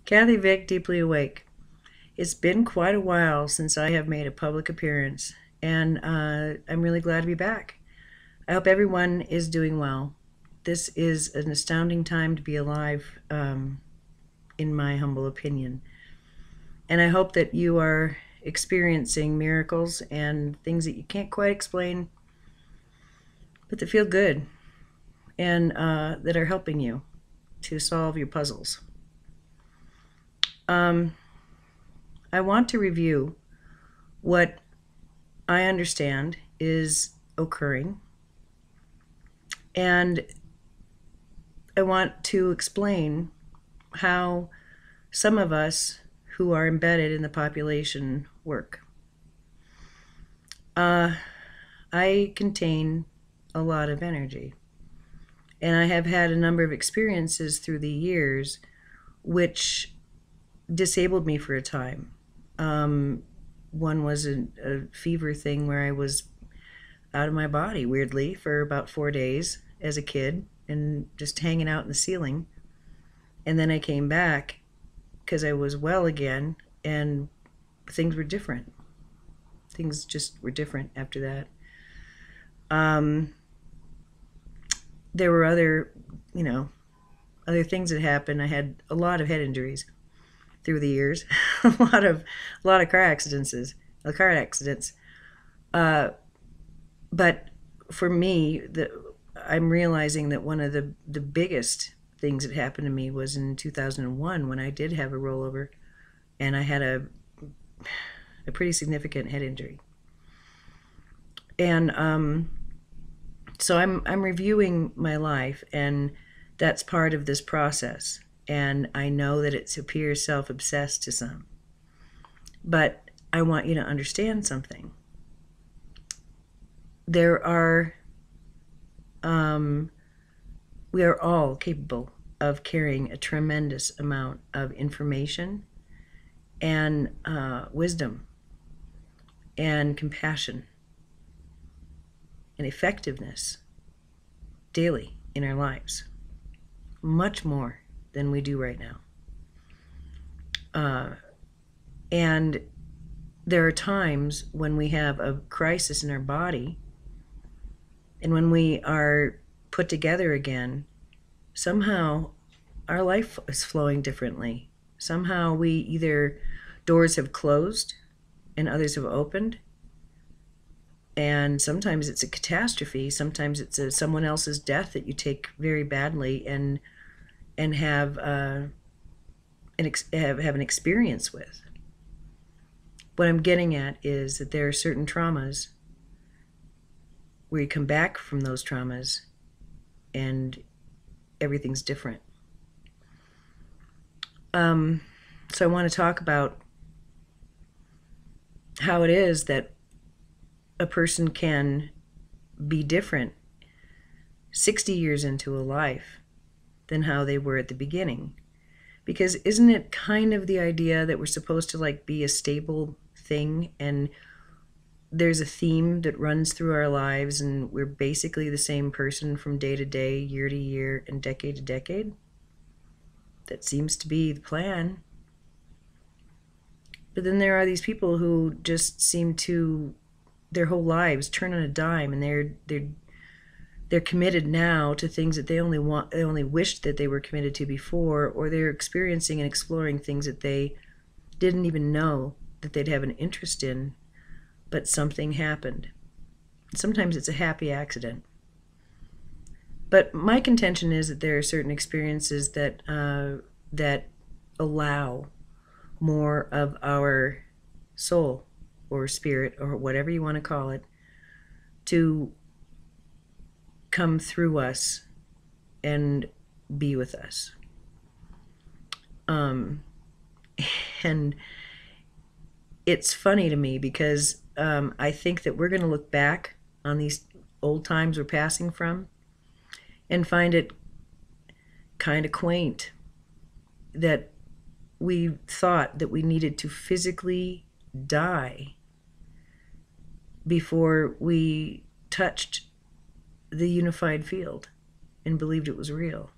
Kathy Vick, Deeply Awake. It's been quite a while since I have made a public appearance, and I'm really glad to be back. I hope everyone is doing well. This is an astounding time to be alive, in my humble opinion. And I hope that you are experiencing miracles and things that you can't quite explain, but that feel good and that are helping you to solve your puzzles. I want to review what I understand is occurring, and I want to explain how some of us who are embedded in the population work. I contain a lot of energy, and I have had a number of experiences through the years which disabled me for a time. One was a fever thing where I was out of my body, weirdly, for about 4 days as a kid and just hanging out in the ceiling. And then I came back because I was well again, and things were different. Things just were different after that. There were other things that happened. I had a lot of head injuries through the years, a lot of car accidents. But for me, I'm realizing that one of the biggest things that happened to me was in 2001 when I did have a rollover, and I had a pretty significant head injury. And so I'm reviewing my life, and that's part of this process. And I know that it appears self-obsessed to some. But I want you to understand something. We are all capable of carrying a tremendous amount of information and wisdom and compassion and effectiveness daily in our lives. Much more than we do right now. And there are times when we have a crisis in our body, and when we are put together again, somehow our life is flowing differently. Somehow either doors have closed and others have opened, and sometimes it's a catastrophe. Sometimes it's someone else's death that you take very badly and have an experience with. What I'm getting at is that there are certain traumas where you come back from those traumas and everything's different. So I want to talk about how it is that a person can be different 60 years into a life than how they were at the beginning. Because isn't it kind of the idea that we're supposed to be a stable thing, and there's a theme that runs through our lives, and we're basically the same person from day to day, year to year, and decade to decade? That seems to be the plan. But then there are these people who just seem to, their whole lives turn on a dime, and they're committed now to things that they only wished that they were committed to before, or they're experiencing and exploring things that they didn't even know that they'd have an interest in, but something happened. Sometimes it's a happy accident. But my contention is that there are certain experiences that allow more of our soul or spirit or whatever you want to call it to come through us and be with us. And it's funny to me because I think that we're going to look back on these old times we're passing from and find it kind of quaint that we thought that we needed to physically die before we touched the unified field and believed it was real.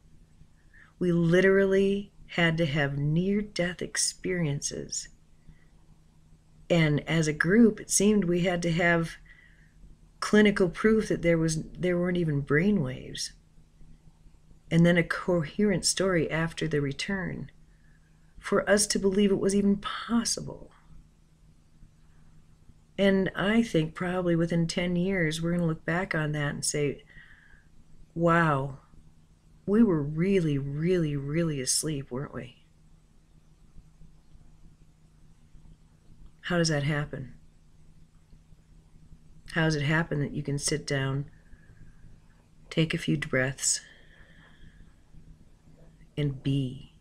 We literally had to have near-death experiences. And as a group, it seemed we had to have clinical proof that there weren't even brain waves. And then a coherent story after the return for us to believe it was even possible. And I think probably within 10 years, we're going to look back on that and say, wow, we were really, really, really asleep, weren't we? How does that happen? How does it happen that you can sit down, take a few breaths, and be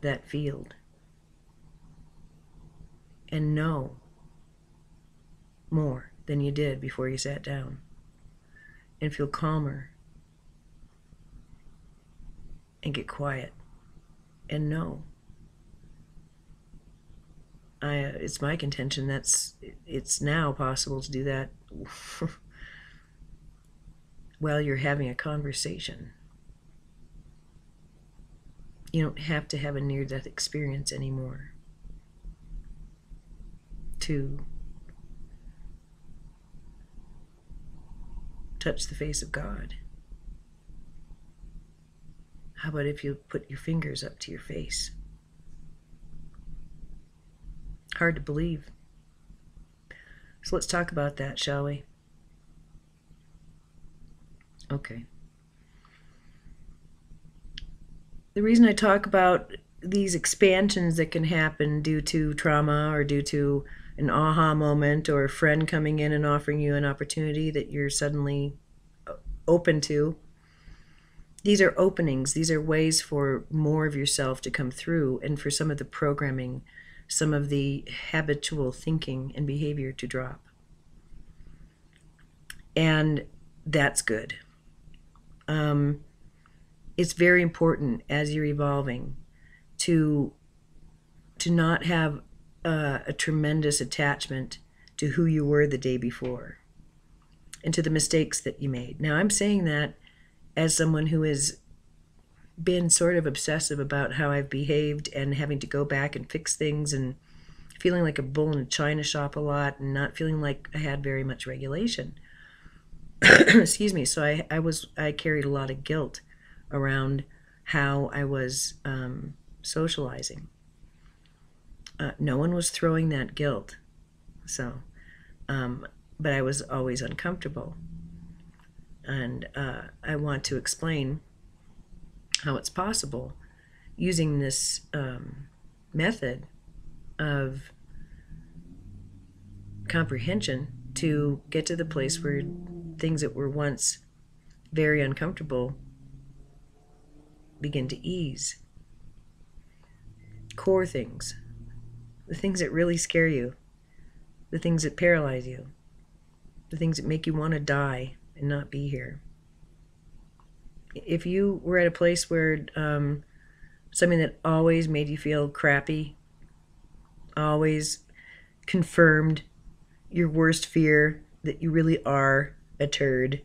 that field? And know more than you did before you sat down. And feel calmer. And get quiet. And know. It's my contention it's now possible to do that while you're having a conversation. You don't have to have a near-death experience anymore to touch the face of God. How about if you put your fingers up to your face? Hard to believe. So let's talk about that, shall we? Okay. The reason I talk about these expansions that can happen due to trauma or due to an aha moment or a friend coming in and offering you an opportunity that you're suddenly open to, these are openings. These are ways for more of yourself to come through and for some of the programming, some of the habitual thinking and behavior to drop. And that's good. It's very important as you're evolving to not have a tremendous attachment to who you were the day before and to the mistakes that you made. Now, I'm saying that as someone who has been sort of obsessive about how I've behaved and having to go back and fix things and feeling like a bull in a china shop a lot and not feeling like I had very much regulation. Excuse me. So I carried a lot of guilt around how I was socializing. No one was throwing that guilt. So, but I was always uncomfortable. And I want to explain how it's possible using this method of comprehension to get to the place where things that were once very uncomfortable begin to ease. Core things, the things that really scare you, the things that paralyze you, the things that make you want to die and not be here. If you were at a place where something that always made you feel crappy, always confirmed your worst fear that you really are a turd,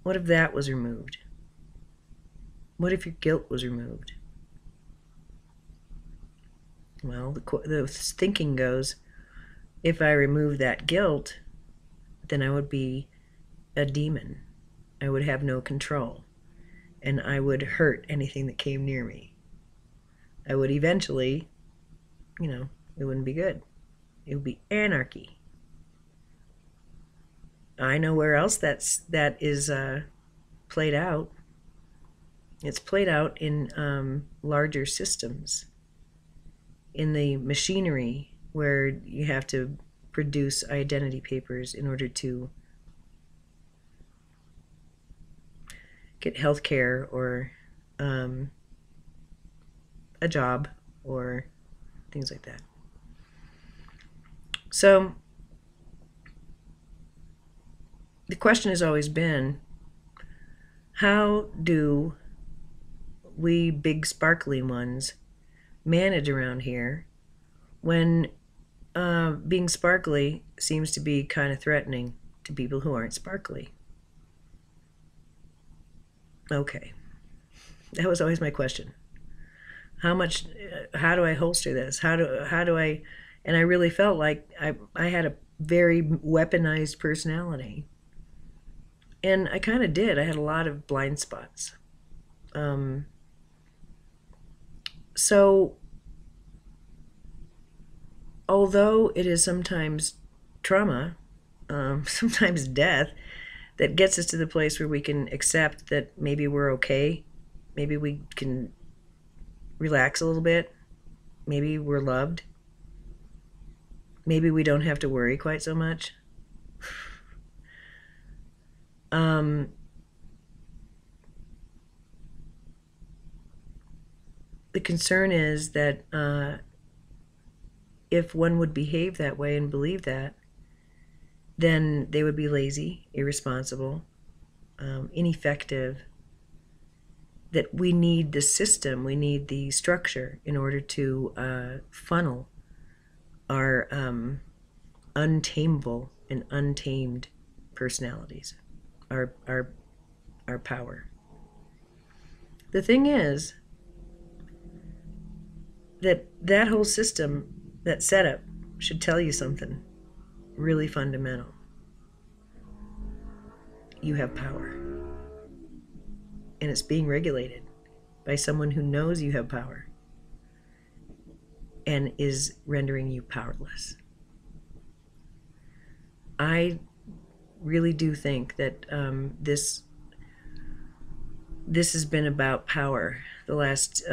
what if that was removed? What if your guilt was removed? Well, the thinking goes, if I remove that guilt, then I would be a demon. I would have no control, and I would hurt anything that came near me. I would eventually, it wouldn't be good. It would be anarchy. I know where else that is played out. It's played out in larger systems, in the machinery where you have to produce identity papers in order to get health care or a job or things like that. So the question has always been, how do we big sparkly ones manage around here when being sparkly seems to be kind of threatening to people who aren't sparkly? Okay. That was always my question. How do I holster this? How do I, and I really felt like I had a very weaponized personality. And I kind of did. I had a lot of blind spots. So, although it is sometimes trauma, sometimes death, that gets us to the place where we can accept that maybe we're okay, maybe we can relax a little bit, maybe we're loved, maybe we don't have to worry quite so much. The concern is that if one would behave that way and believe that, then they would be lazy, irresponsible, ineffective. That we need the system, we need the structure in order to funnel our untamable and untamed personalities, our power. The thing is that whole system, that setup, should tell you something really fundamental. You have power. And it's being regulated by someone who knows you have power and is rendering you powerless. I really do think that this has been about power the last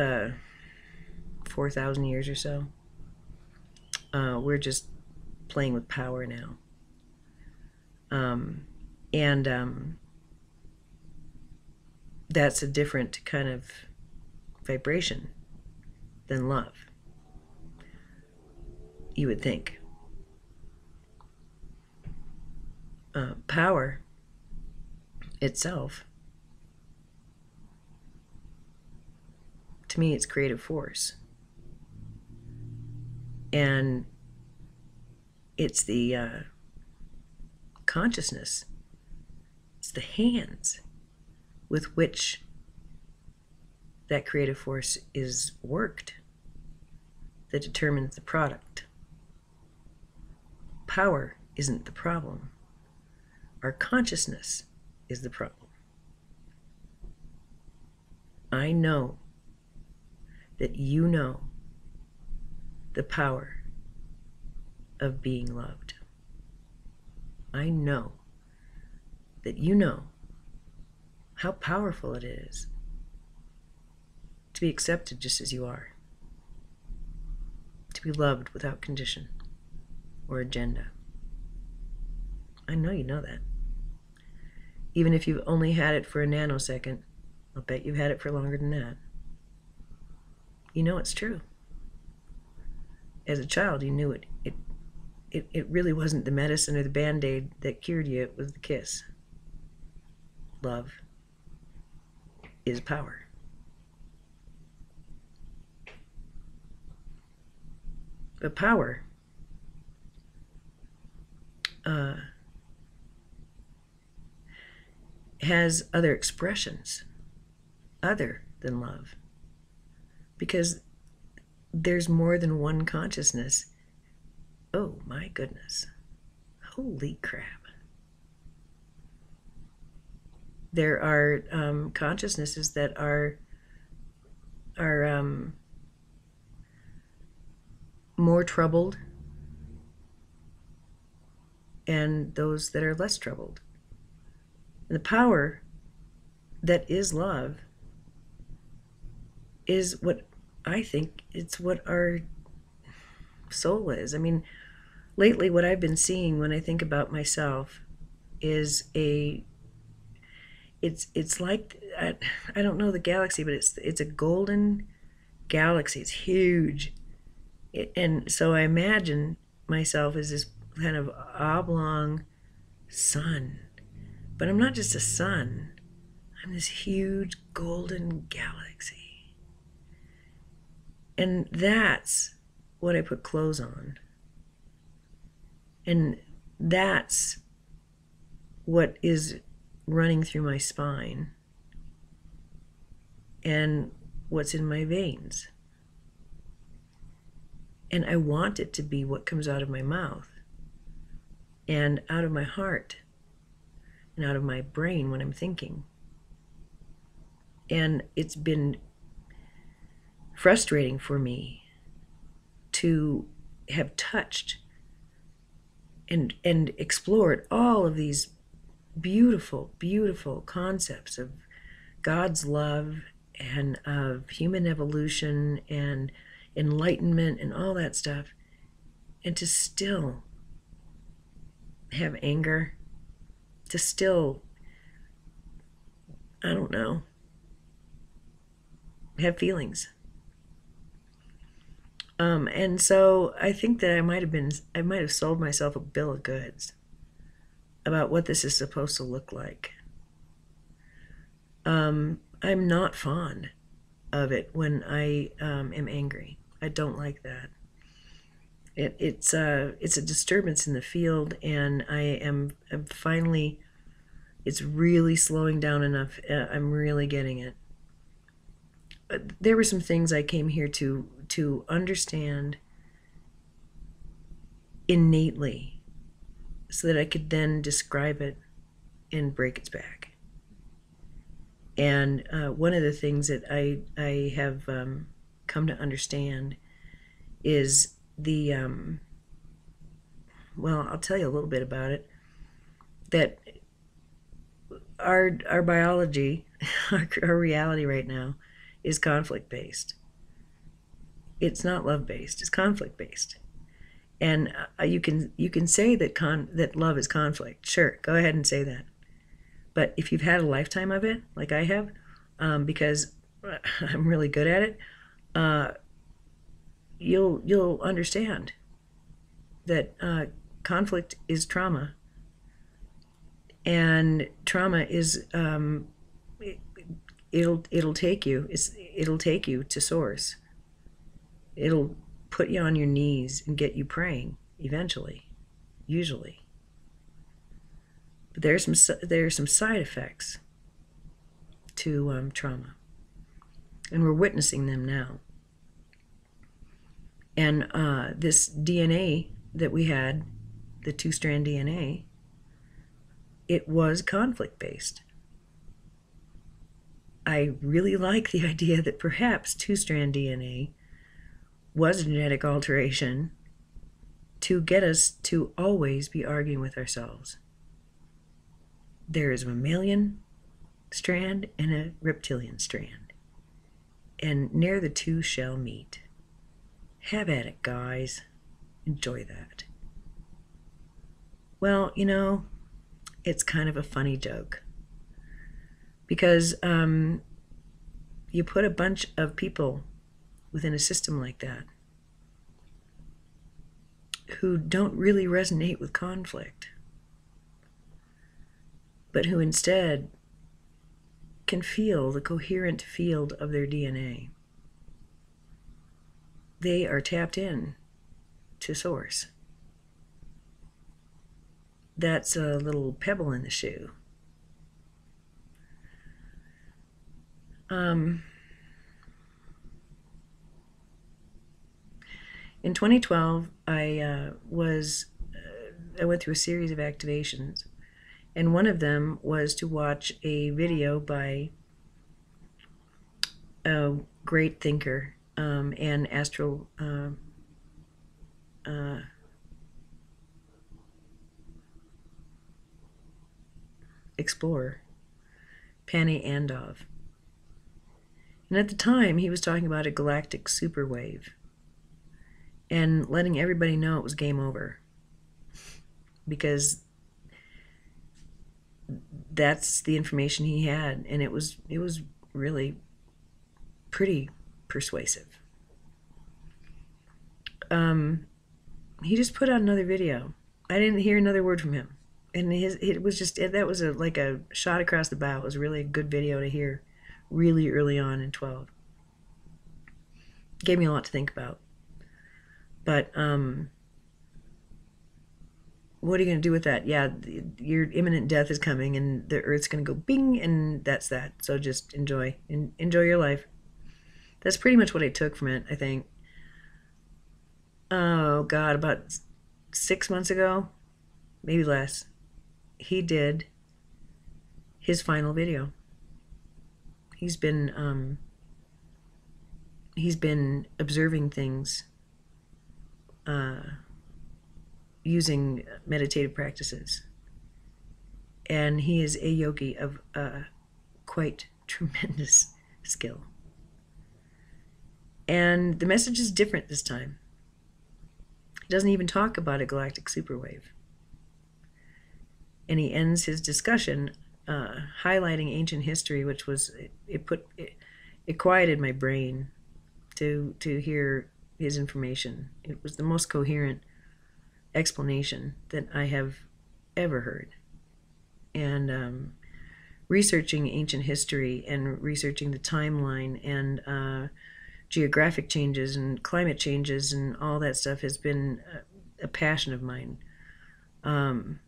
4,000 years or so. We're just playing with power now. That's a different kind of vibration than love, you would think. Power itself, to me, it's creative force. And it's the consciousness, it's the hands with which that creative force is worked that determines the product. Power isn't the problem. Our consciousness is the problem. I know that you know the power of being loved. I know that you know how powerful it is to be accepted just as you are, to be loved without condition or agenda. I know you know that. Even if you've only had it for a nanosecond, I'll bet you've had it for longer than that. You know it's true. As a child, you knew it really wasn't the medicine or the Band-Aid that cured you, it was the kiss. Love is power. But power has other expressions other than love, because there's more than one consciousness. Oh my goodness, holy crap. There are consciousnesses that are more troubled, and those that are less troubled. The power that is love is what I think, it's what our soul is. I mean, lately what I've been seeing when I think about myself is it's like, I don't know the galaxy, but it's a golden galaxy. It's huge. And so I imagine myself as this kind of oblong sun. But I'm not just a sun. I'm this huge golden galaxy. And that's what I put clothes on. And that's what is running through my spine. and what's in my veins. And I want it to be what comes out of my mouth and out of my heart and out of my brain when I'm thinking. And it's been frustrating for me to have touched and explored all of these beautiful, beautiful concepts of God's love and of human evolution and enlightenment and all that stuff, and to still have anger, to still, I don't know, have feelings. And so I think that I might have sold myself a bill of goods about what this is supposed to look like. I'm not fond of it when I am angry. I don't like that. It's a disturbance in the field, and I'm finally, it's really slowing down enough. I'm really getting it. There were some things I came here to understand innately so that I could then describe it and break its back. And one of the things that I have come to understand is the, well, I'll tell you a little bit about it, that our biology, our reality right now is conflict-based. It's not love-based, it's conflict-based. And you can say that love is conflict. Sure, go ahead and say that. But if you've had a lifetime of it, like I have, because I'm really good at it, you'll understand that conflict is trauma, and trauma is it'll take you to source. It'll put you on your knees and get you praying eventually, usually. But there are some side effects to trauma, and we're witnessing them now. And this DNA that we had, the two-strand DNA, it was conflict-based. I really like the idea that perhaps two-strand DNA was a genetic alteration to get us to always be arguing with ourselves. There is a mammalian strand and a reptilian strand, and ne'er the two shall meet. Have at it, guys. Enjoy that. Well, you know, it's kind of a funny joke, because you put a bunch of people within a system like that who don't really resonate with conflict, but who instead can feel the coherent field of their DNA. They are tapped in to source. That's a little pebble in the shoe. In 2012, I went through a series of activations, and one of them was to watch a video by a great thinker and astral explorer, Pani Andov. And at the time, he was talking about a galactic superwave and letting everybody know it was game over, because that's the information he had, and it was really pretty persuasive. He just put out another video. I didn't hear another word from him, and it was just, that was like a shot across the bow. It was really a good video to hear really early on in 12. Gave me a lot to think about. But what are you going to do with that? Yeah, your imminent death is coming, and the Earth's going to go bing, and that's that. So just enjoy your life. That's pretty much what I took from it, I think. Oh God, about 6 months ago, maybe less, he did his final video. He's been observing things using meditative practices, and he is a yogi of quite tremendous skill. And the message is different this time. He doesn't even talk about a galactic superwave. And he ends his discussion highlighting ancient history, which was it quieted my brain to hear his information. It was the most coherent explanation that I have ever heard. And researching ancient history and researching the timeline and geographic changes and climate changes and all that stuff has been a passion of mine. And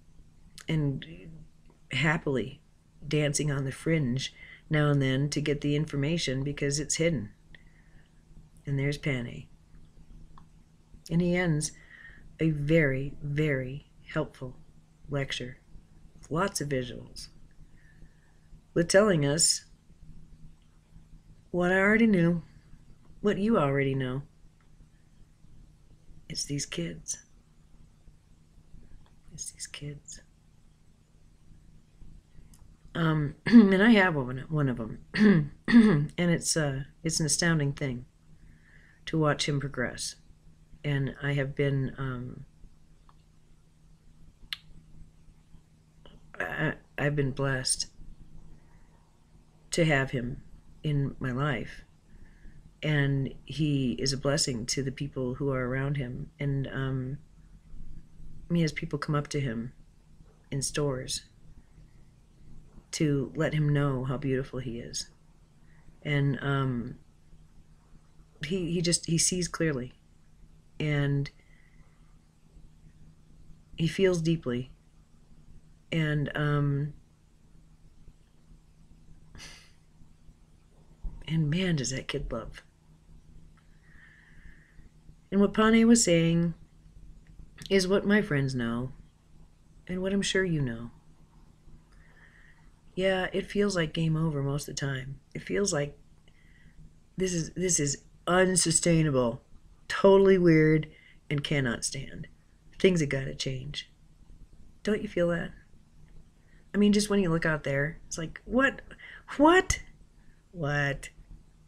happily dancing on the fringe now and then to get the information because it's hidden. And there's Pane. And he ends a very, very helpful lecture with lots of visuals with telling us what I already knew, what you already know. It's these kids. It's these kids. And I have one of them, and it's an astounding thing to watch him progress. And I have been I've been blessed to have him in my life, and he is a blessing to the people who are around him. And he has people come up to him in stores to let him know how beautiful he is. And he sees clearly, and he feels deeply, and man, does that kid love. And what Pane was saying is what my friends know, and what I'm sure you know. Yeah, it feels like game over most of the time. It feels like this is unsustainable, totally weird, and cannot stand. Things have got to change. Don't you feel that? I mean, just when you look out there, it's like, what?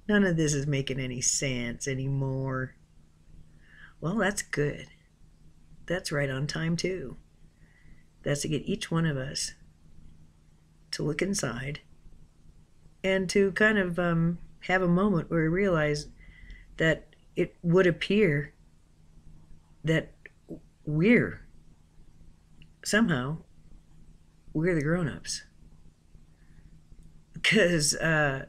None of this is making any sense anymore. Well, that's good. That's right on time, too. That's to get each one of us to look inside and to kind of have a moment where we realize that it would appear that we're the grown-ups. Because, I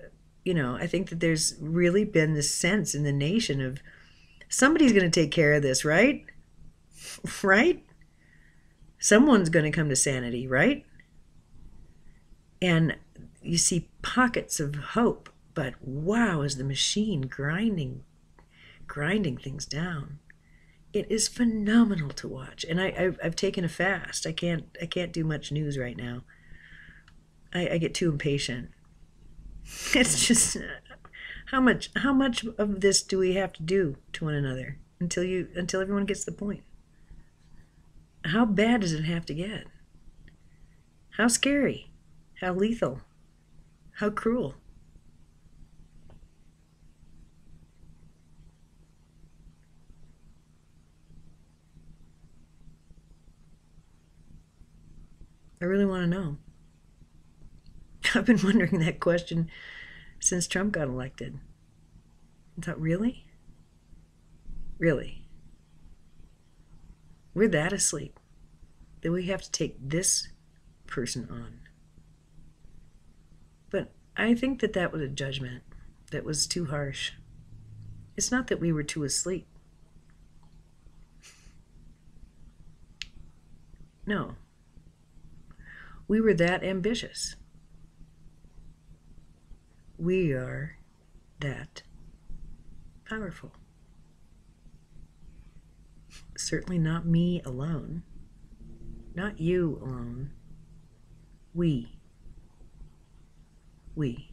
think that there's really been this sense in the nation of somebody's going to take care of this, right? Right? Someone's going to come to sanity, right? And you see pockets of hope, but wow, is the machine grinding things down. It is phenomenal to watch. And I've taken a fast. I can't do much news right now. I get too impatient. It's just how much of this do we have to do to one another until everyone gets the point? How bad does it have to get? How scary? How lethal? How cruel? I really want to know. I've been wondering that question since Trump got elected. I thought, really? Really? We're that asleep that we have to take this person on. But I think that was a judgment that was too harsh. It's not that we were too asleep. No. We were that ambitious. We are that powerful. Certainly not me alone. Not you alone. We. We.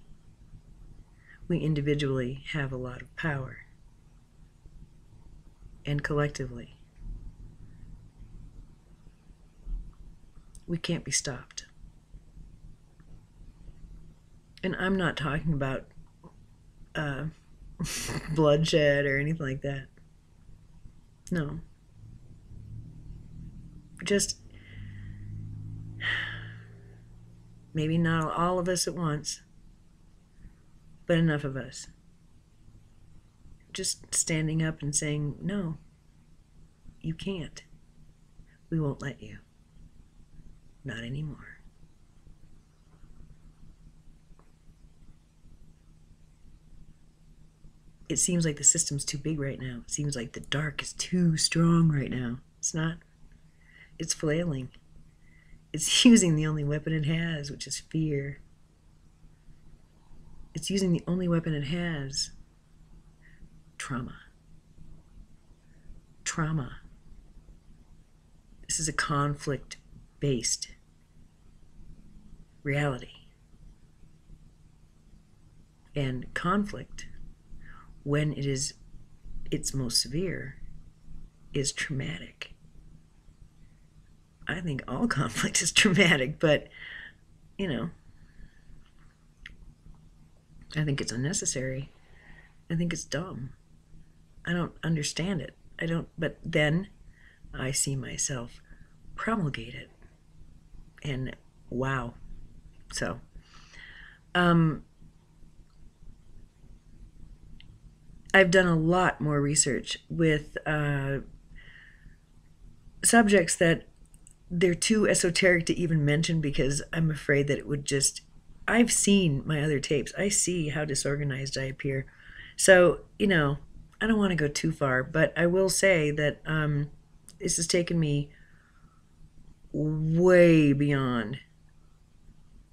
We individually have a lot of power. And collectively, we can't be stopped. And I'm not talking about bloodshed or anything like that. No. Just maybe not all of us at once, but enough of us. Just standing up and saying, no, you can't. We won't let you. Not anymore. It seems like the system's too big right now. It seems like the dark is too strong right now. It's not. It's flailing. It's using the only weapon it has, which is fear. It's using the only weapon it has. Trauma. Trauma. This is a conflict-based reality. And conflict, when it is its most severe, is traumatic. I think all conflict is traumatic, but, you know, I think it's unnecessary. I think it's dumb. I don't understand it. But then I see myself promulgate it. And wow. So, I've done a lot more research with subjects that they're too esoteric to even mention because I'm afraid that it would just... I've seen my other tapes. I see how disorganized I appear. So, you know, I don't want to go too far, but I will say that this has taken me way beyond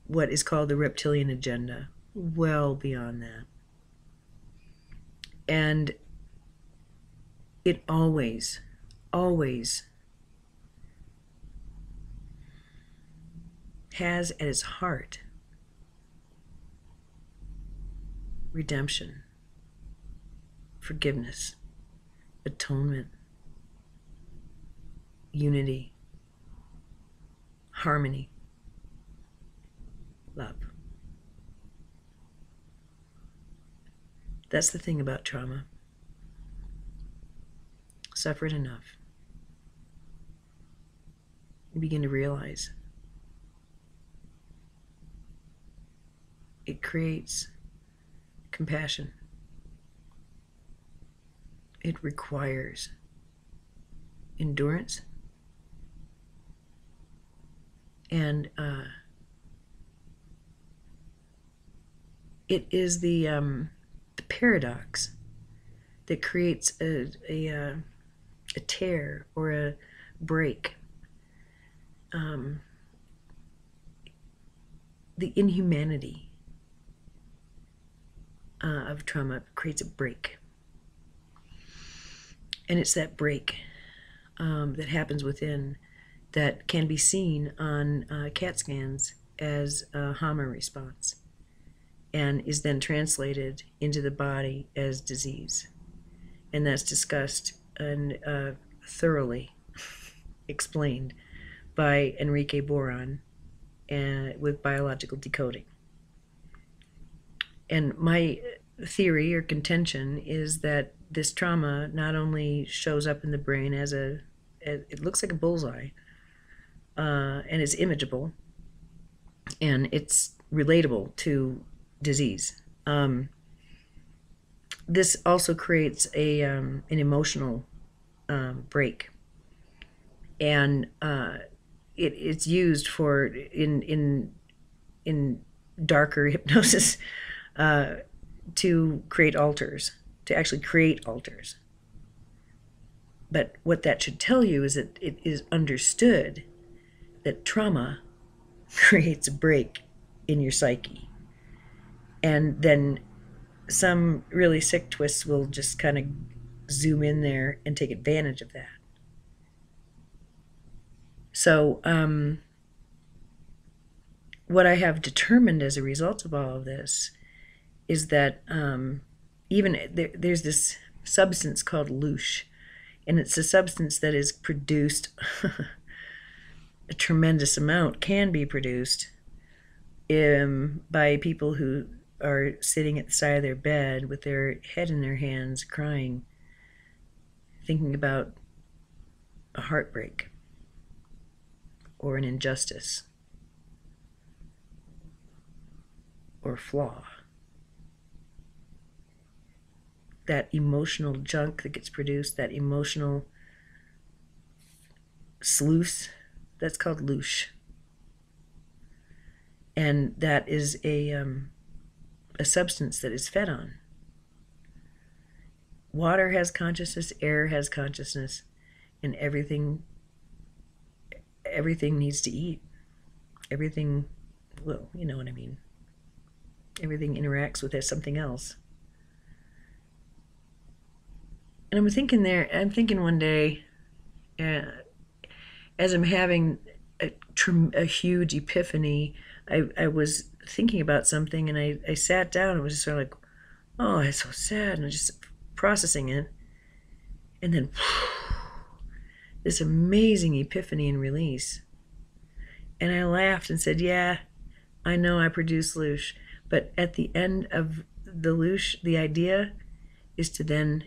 what is called the reptilian agenda. Well beyond that. And it always, always has at its heart redemption, forgiveness, atonement, unity, harmony, love. That's the thing about trauma. Suffered enough. You begin to realize it creates compassion. It requires endurance and it is the paradox that creates a tear or a break. The inhumanity of trauma creates a break. And it's that break that happens within that can be seen on CAT scans as a HAMA response and is then translated into the body as disease. And that's discussed and thoroughly explained by Enrique Boron with biological decoding. And my theory or contention is that this trauma not only shows up in the brain as it looks like a bullseye, and it's imageable, and it's relatable to disease. This also creates an emotional break, and it's used for in darker hypnosis to create altars, to actually create altars. But what that should tell you is that it is understood that trauma creates a break in your psyche. And then some really sick twists will just kind of zoom in there and take advantage of that. So, what I have determined as a result of all of this is that there's this substance called louche, and it's a substance that is produced a tremendous amount, can be produced by people who are sitting at the side of their bed with their head in their hands, crying, thinking about a heartbreak or an injustice or a flaw. That emotional junk that gets produced, that emotional sluice, that's called louche. And that is a substance that is fed on. Water has consciousness, air has consciousness, and everything needs to eat. Everything, well, you know what I mean. Everything interacts with something else. And I'm thinking one day, as I'm having a huge epiphany, I was thinking about something, and I sat down and was just sort of like, oh, it's so sad, and I was just processing it. And then this amazing epiphany and release. And I laughed and said, yeah, I know I produce louche, but at the end of the louche, the idea is to then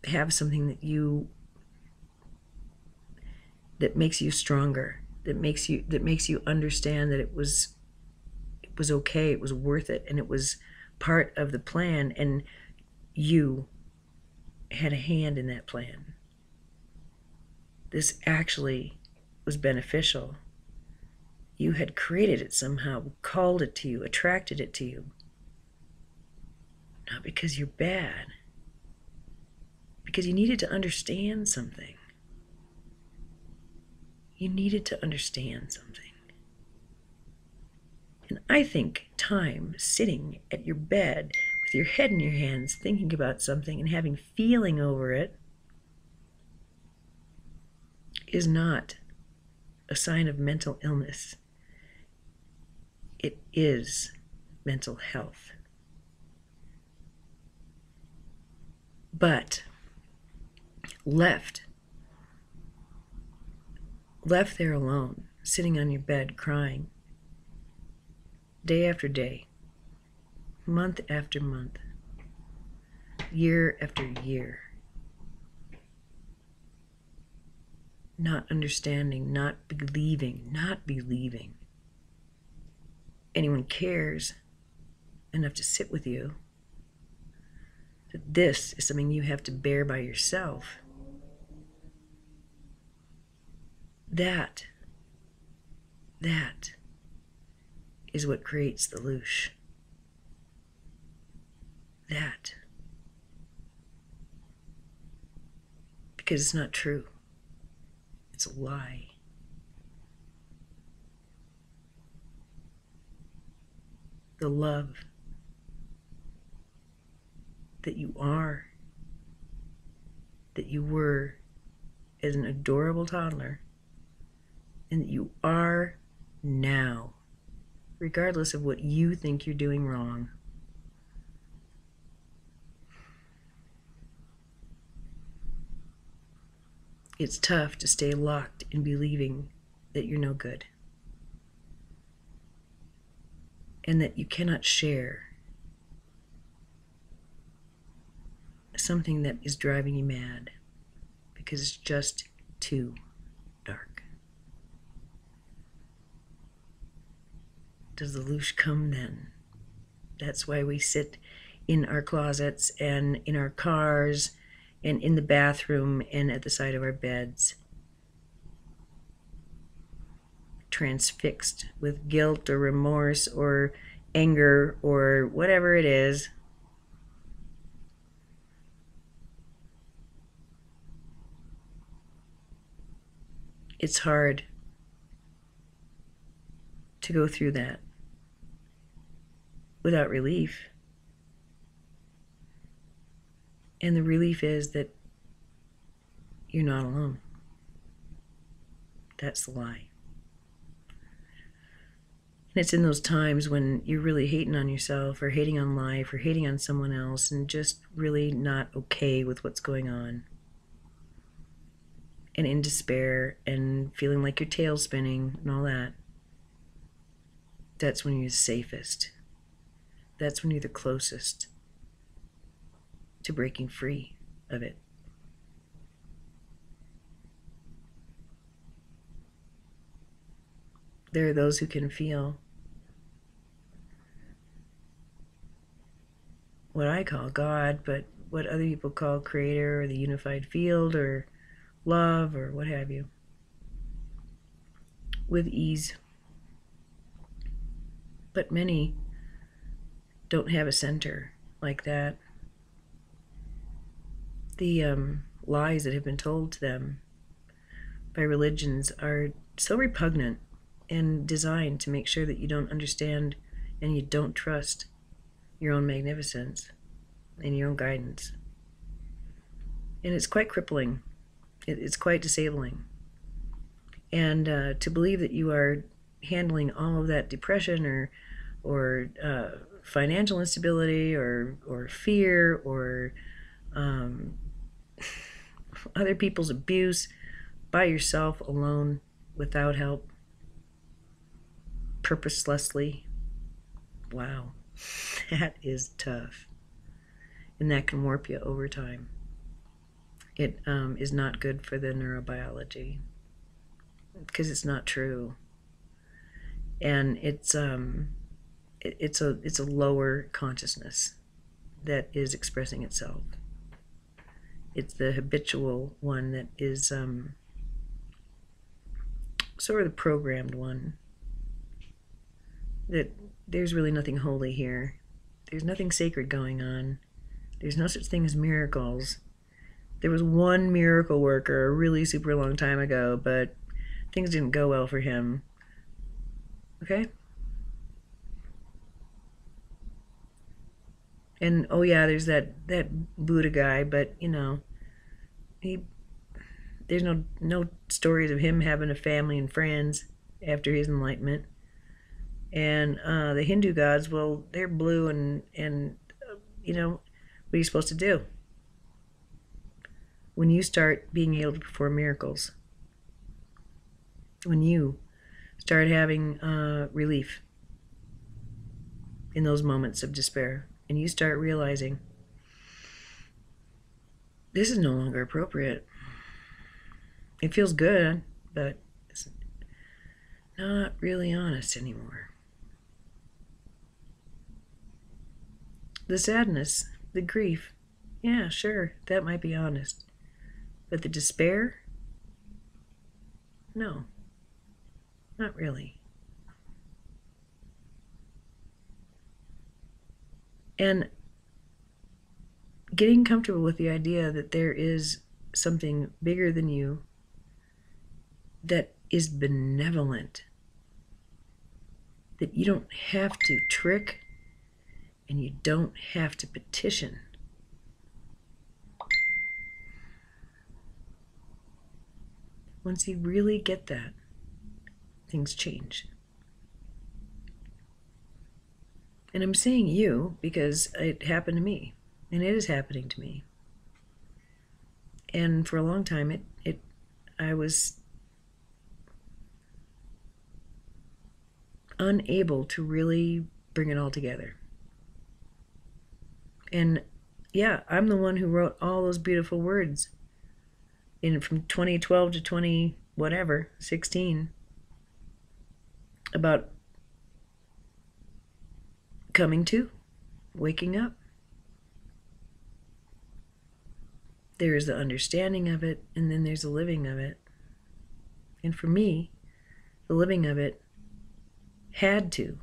have something that makes you stronger, that makes you understand that it was okay, it was worth it, and it was part of the plan, and you had a hand in that plan. This actually was beneficial. You had created it somehow, called it to you, attracted it to you. Not because you're bad, because you needed to understand something. You needed to understand something. And I think time sitting at your bed with your head in your hands, thinking about something and having feeling over it is not a sign of mental illness. It is mental health. But left there alone, sitting on your bed crying, day after day, month after month, year after year, not understanding, not believing anyone cares enough to sit with you, that this is something you have to bear by yourself. That is what creates the louche. That. Because it's not true. It's a lie. The love that you are, that you were as an adorable toddler, and that you are now, regardless of what you think you're doing wrong. It's tough to stay locked in believing that you're no good, and that you cannot share something that is driving you mad because it's just too dark. Does the louche come then? That's why we sit in our closets and in our cars and in the bathroom and at the side of our beds, transfixed with guilt or remorse or anger or whatever it is. It's hard to go through that without relief. And the relief is that you're not alone. That's the lie. And it's in those times when you're really hating on yourself or hating on life or hating on someone else and just really not okay with what's going on, and in despair and feeling like your tail's spinning and all that. That's when you're the safest. That's when you're the closest to breaking free of it. There are those who can feel what I call God, but what other people call creator or the unified field or love or what have you, with ease. But many don't have a center like that. The lies that have been told to them by religions are so repugnant and designed to make sure that you don't understand and you don't trust your own magnificence and your own guidance. And it's quite crippling. It's quite disabling. And to believe that you are handling all of that depression or financial instability or fear or other people's abuse by yourself, alone, without help, purposelessly, wow, that is tough. And that can warp you over time. It is not good for the neurobiology because it's not true. And it's a lower consciousness that is expressing itself. It's the habitual one that is sort of the programmed one. That there's really nothing holy here. There's nothing sacred going on. There's no such thing as miracles. There was one miracle worker a really super long time ago, but things didn't go well for him. Okay? And oh yeah, there's that Buddha guy, but you know, there's no stories of him having a family and friends after his enlightenment. And the Hindu gods, well, they're blue and you know, what are you supposed to do when you start being able to perform miracles? When you start having relief in those moments of despair, and you start realizing this is no longer appropriate. It feels good, but it's not really honest anymore. The sadness, the grief, yeah, sure, that might be honest. But the despair? No, not really. And getting comfortable with the idea that there is something bigger than you that is benevolent, that you don't have to trick and you don't have to petition. Once you really get that, things change. And I'm saying you because it happened to me, and it is happening to me. And for a long time, I was unable to really bring it all together. And yeah, I'm the one who wrote all those beautiful words from 2012 to 20 whatever 16 about coming to, waking up. There is the understanding of it, and then there's the living of it. And for me, the living of it had to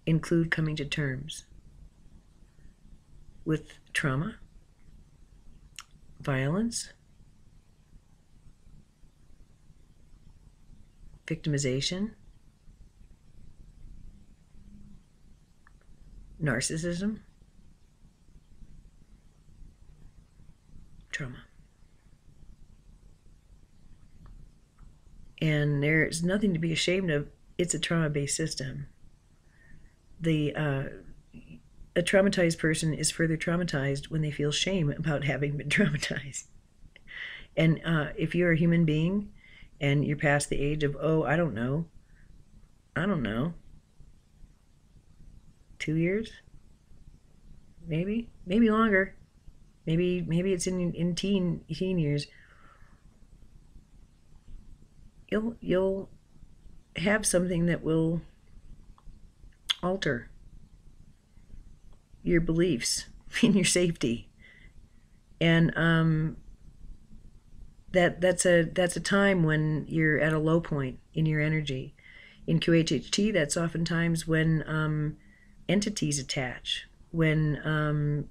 include coming to terms with trauma, violence, victimization, narcissism, trauma. And there's nothing to be ashamed of. It's a trauma-based system. A traumatized person is further traumatized when they feel shame about having been traumatized. And if you're a human being and you're past the age of, oh, I don't know, 2 years, maybe longer, maybe it's in teen years, you'll have something that will alter your beliefs in your safety. And that's a time when you're at a low point in your energy. In QHHT, that's oftentimes when entities attach, when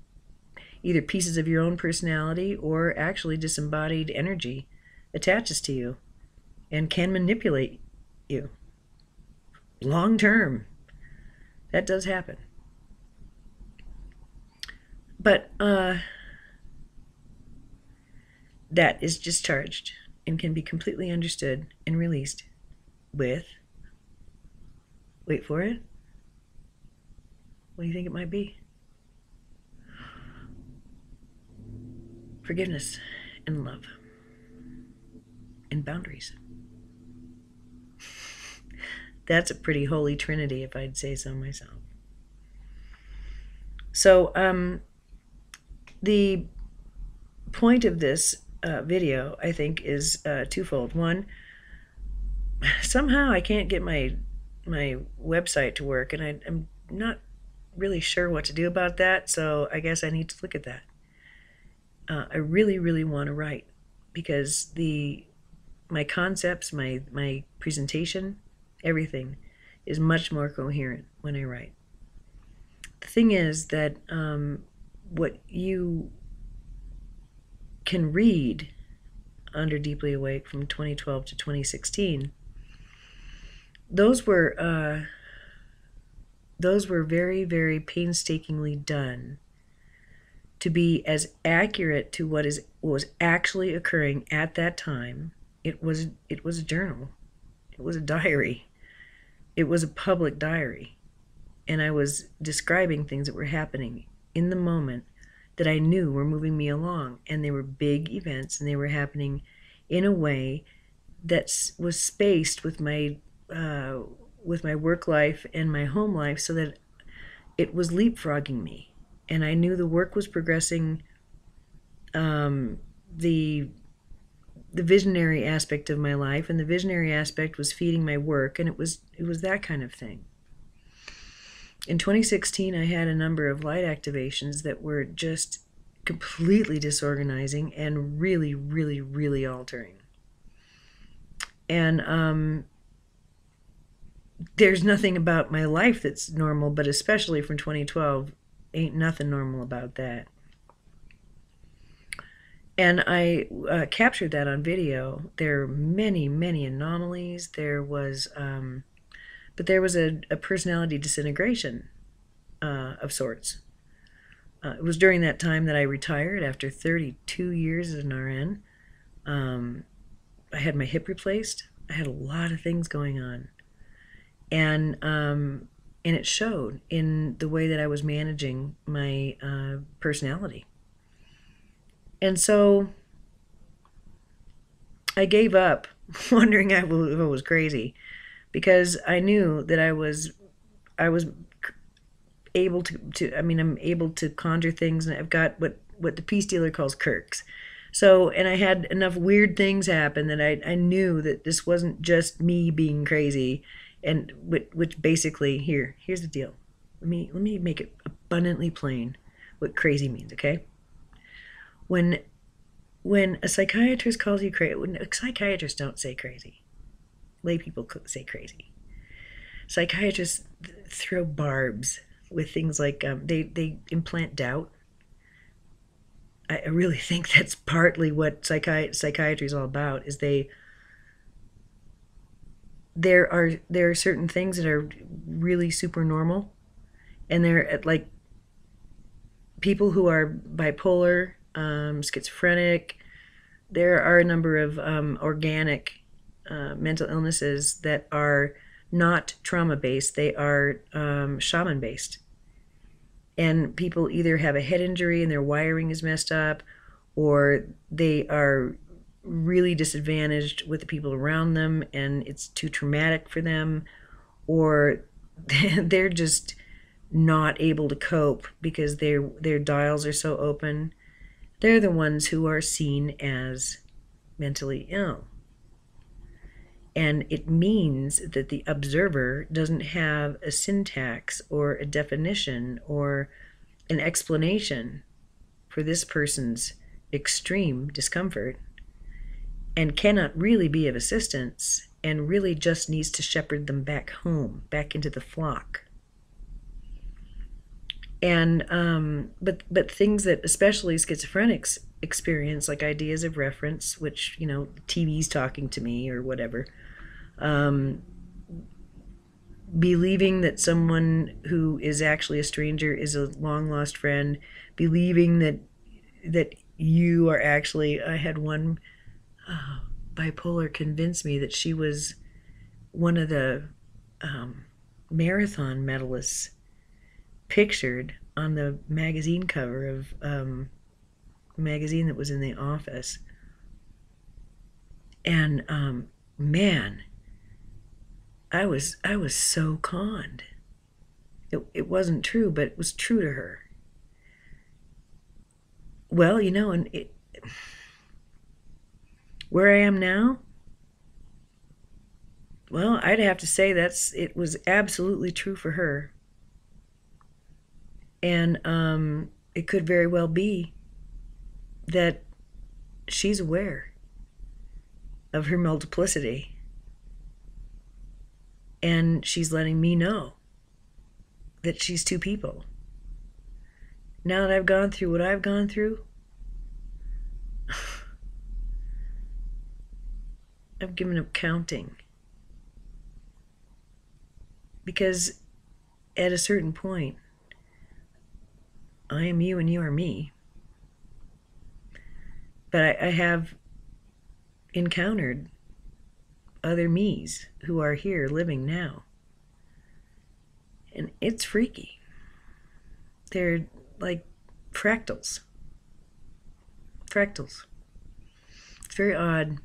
either pieces of your own personality or actually disembodied energy attaches to you and can manipulate you long term. That does happen. But that is discharged and can be completely understood and released with, wait for it, what do you think it might be? Forgiveness and love and boundaries. That's a pretty holy trinity, if I'd say so myself. So the point of this video, I think, is twofold. One, somehow I can't get my website to work, and I'm not really sure what to do about that, so I guess I need to look at that. I really want to write, because my concepts, my presentation, everything is much more coherent when I write. The thing is that what you can read under Deeply Awake from 2012 to 2016, those were very, very painstakingly done to be as accurate to what was actually occurring at that time. It was a journal. It was a diary. It was a public diary. And I was describing things that were happening in the moment that I knew were moving me along. And they were big events, and they were happening in a way that was spaced with my work life and my home life, so that it was leapfrogging me. And I knew the work was progressing. The visionary aspect of my life, and the visionary aspect was feeding my work, and it was that kind of thing. In 2016, I had a number of light activations that were just completely disorganizing and really, really, really altering. And there's nothing about my life that's normal, but especially from 2012, ain't nothing normal about that. And I captured that on video. There are many, many anomalies. There was but there was a personality disintegration of sorts. It was during that time that I retired after 32 years as an RN. I had my hip replaced. I had a lot of things going on. And it showed in the way that I was managing my personality. And so I gave up wondering if I was crazy, because I knew that I was able I'm able to conjure things, and I've got what the peace dealer calls quirks. So, and I had enough weird things happen that I knew that this wasn't just me being crazy, and which basically, here's the deal. Let me make it abundantly plain what crazy means, okay? When a psychiatrist calls you crazy, psychiatrists don't say crazy. Lay people say crazy. Psychiatrists throw barbs with things like they implant doubt. I really think that's partly what psychiatry is all about. Is they there are certain things that are really super normal, and they're like people who are bipolar, schizophrenic. There are a number of organic mental illnesses that are not trauma based, they are shaman based. And people either have a head injury and their wiring is messed up, or they are really disadvantaged with the people around them and it's too traumatic for them, or they're just not able to cope because their dials are so open. They're the ones who are seen as mentally ill. And it means that the observer doesn't have a syntax or a definition or an explanation for this person's extreme discomfort, and cannot really be of assistance, and really just needs to shepherd them back home, back into the flock. And but things that especially schizophrenics experience, like ideas of reference, which, you know, TV's talking to me or whatever, believing that someone who is actually a stranger is a long lost friend, believing that you are actually. I had one bipolar convince me that she was one of the marathon medalists pictured on the magazine cover of a magazine that was in the office. And man, I was so conned. It wasn't true, but it was true to her. Well, you know, and where I am now, well, I'd have to say it was absolutely true for her. And it could very well be that she's aware of her multiplicity, and she's letting me know that she's two people. Now that I've gone through what I've gone through, I've given up counting. Because at a certain point, I am you and you are me. But I have encountered other me's who are here living now. And it's freaky. They're like fractals. Fractals. It's very odd.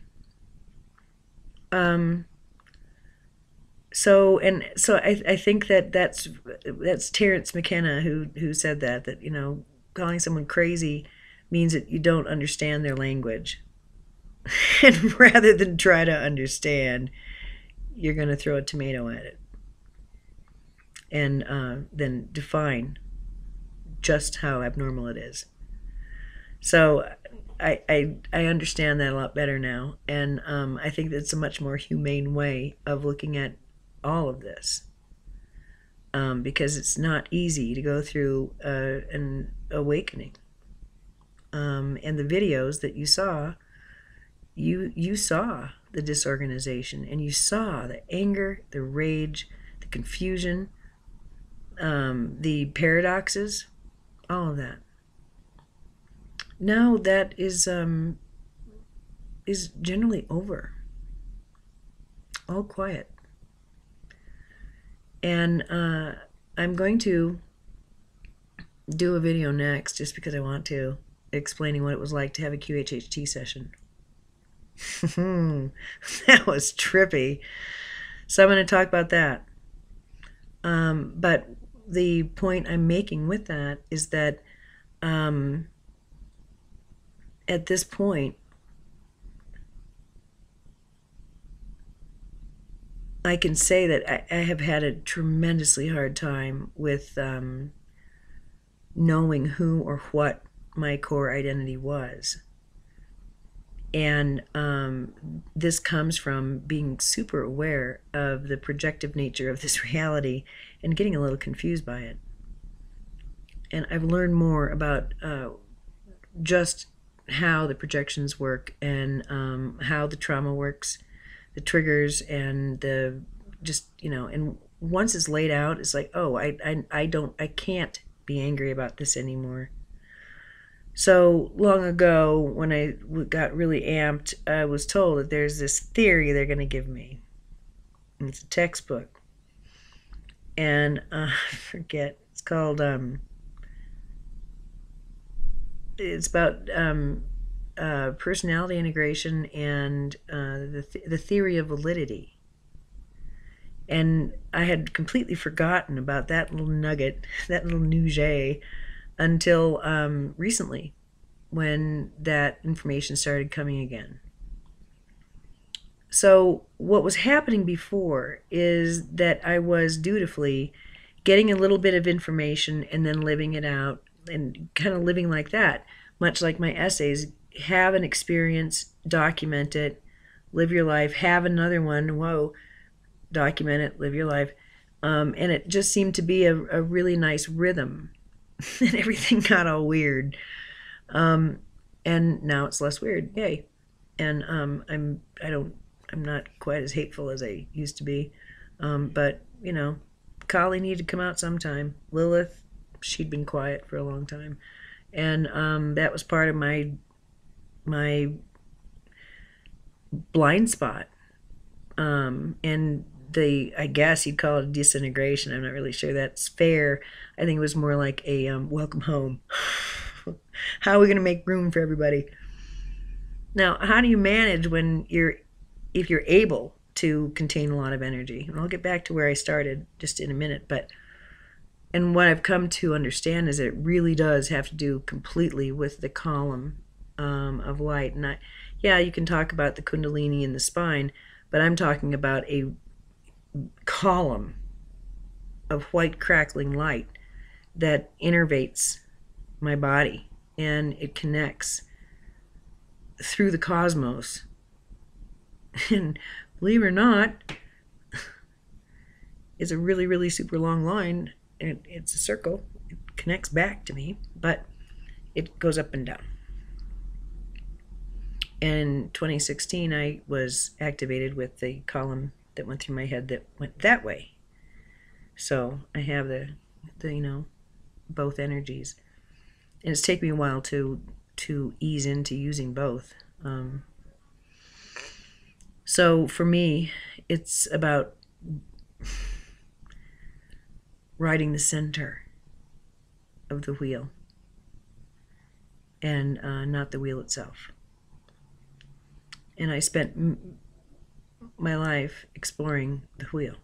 So I think that's Terence McKenna who said that, you know, calling someone crazy means that you don't understand their language. And rather than try to understand, you're going to throw a tomato at it and then define just how abnormal it is. So I understand that a lot better now, and I think that's a much more humane way of looking at all of this, because it's not easy to go through an awakening. And the videos that you saw, you saw the disorganization, and you saw the anger, the rage, the confusion, the paradoxes, all of that. Now that is generally over. All quiet. And I'm going to do a video next, just because I want to, explaining what it was like to have a QHHT session. That was trippy. So I'm going to talk about that. But the point I'm making with that is that at this point, I can say that I have had a tremendously hard time with knowing who or what my core identity was. And this comes from being super aware of the projective nature of this reality and getting a little confused by it. And I've learned more about just how the projections work and how the trauma works the triggers and the just, and once it's laid out, it's like, oh, I can't be angry about this anymore. So long ago, when I got really amped, I was told that there's this theory they're going to give me. It's a textbook, and I forget. It's called. It's about personality integration and the theory of validity. And I had completely forgotten about that little nugget, that little nougat, until recently, when that information started coming again. So what was happening before is that I was dutifully getting a little bit of information and then living it out and kind of living like that, much like my essays. Have an experience, document it, live your life, have another one, whoa, document it, live your life. And it just seemed to be a really nice rhythm. And everything got all weird. And now it's less weird. Yay. And I'm not quite as hateful as I used to be. But, Kali needed to come out sometime. Lilith, she'd been quiet for a long time. And that was part of my blind spot. And I guess you'd call it a disintegration. I'm not really sure that's fair. I think it was more like a welcome home. How are we going to make room for everybody? Now, how do you manage if you're able to contain a lot of energy? And I'll get back to where I started just in a minute, and what I've come to understand is that it really does have to do completely with the column of light. And you can talk about the Kundalini in the spine, but I'm talking about a column of white crackling light that innervates my body, and it connects through the cosmos. And believe it or not, it's a really, really super long line. It's a circle. It connects back to me, but it goes up and down. And in 2016, I was activated with the column that went through my head that went that way. So I have the both energies. And it's taken me a while to ease into using both. So for me, it's about riding the center of the wheel and not the wheel itself. And I spent my life exploring the wheel.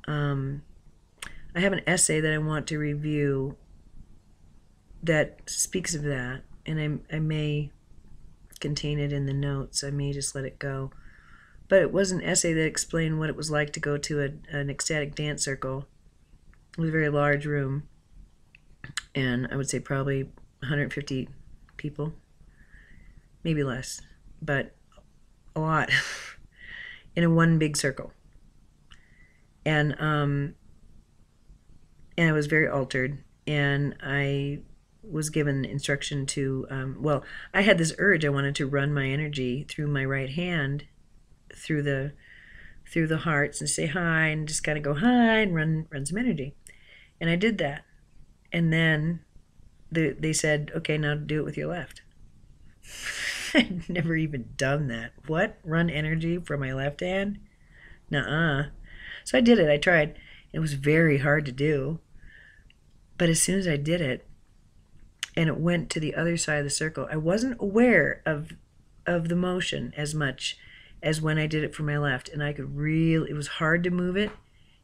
I have an essay that I want to review that speaks of that, and I may contain it in the notes. I may just let it go. But it was an essay that explained what it was like to go to an ecstatic dance circle. It was a very large room, and I would say probably 150 people, maybe less, but a lot, in a one big circle. And I was very altered, and I was given instruction to, I had this urge. I wanted to run my energy through my right hand, through the hearts, and say hi, and just kind of go hi and run some energy. And I did that. And then they said, okay, now do it with your left. I'd never even done that. What? Run energy from my left hand? Nuh-uh. So I did it. I tried. It was very hard to do. But as soon as I did it, and it went to the other side of the circle, I wasn't aware of the motion as much as when I did it from my left. And I could really, it was hard to move it.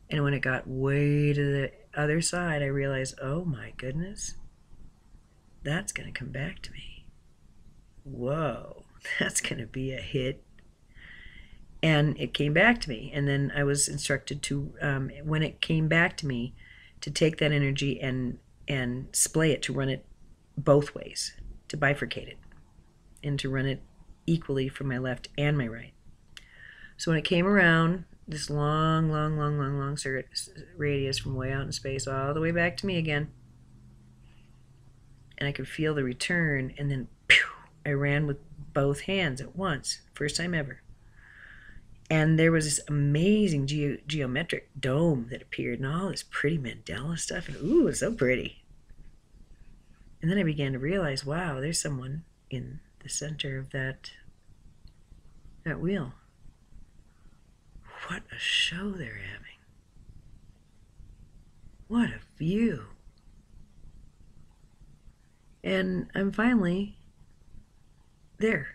And when it got way to the other side, I realized, oh my goodness, that's going to come back to me. Whoa, that's going to be a hit. And it came back to me. And then I was instructed to, when it came back to me, to take that energy and splay it, to run it both ways, to bifurcate it, and to run it equally from my left and my right. So when it came around, this long radius from way out in space all the way back to me again, and I could feel the return, and then I ran with both hands at once, first time ever. And there was this amazing geometric dome that appeared, and all this pretty mandala stuff, and ooh, it's so pretty. And then I began to realize, wow, there's someone in the center of that wheel. What a show they're having. What a view. And I'm finally there.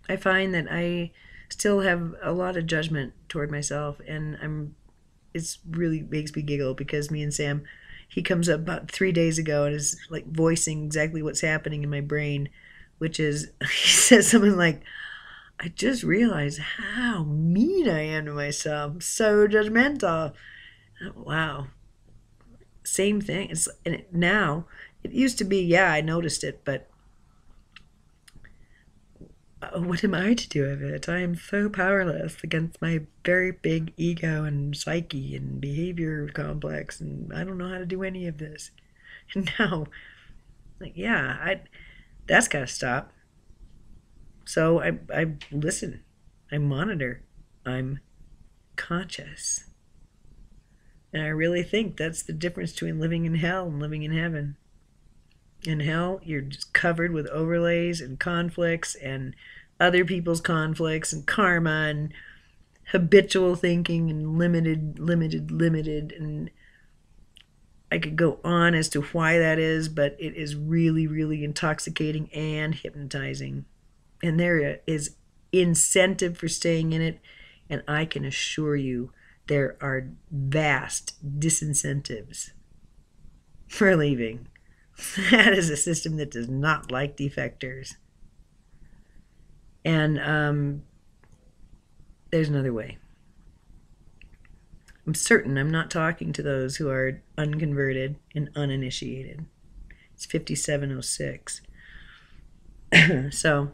I find that I still have a lot of judgment toward myself, and it's really makes me giggle because me and Sam, he comes up about 3 days ago and is like voicing exactly what's happening in my brain, which is, he says something like, I just realized how mean I am to myself. I'm so judgmental. Wow. Same thing. Now, it used to be, yeah, I noticed it, but what am I to do with it? I am so powerless against my very big ego and psyche and behavior complex, and I don't know how to do any of this. And now, like, yeah, that's got to stop. So I listen, I monitor, I'm conscious. And I really think that's the difference between living in hell and living in heaven. In hell, you're just covered with overlays and conflicts and other people's conflicts and karma and habitual thinking and limited. And I could go on as to why that is, but it is really, really intoxicating and hypnotizing. And there is incentive for staying in it. And I can assure you there are vast disincentives for leaving. That is a system that does not like defectors. And there's another way. I'm certain I'm not talking to those who are unconverted and uninitiated. It's 5706. So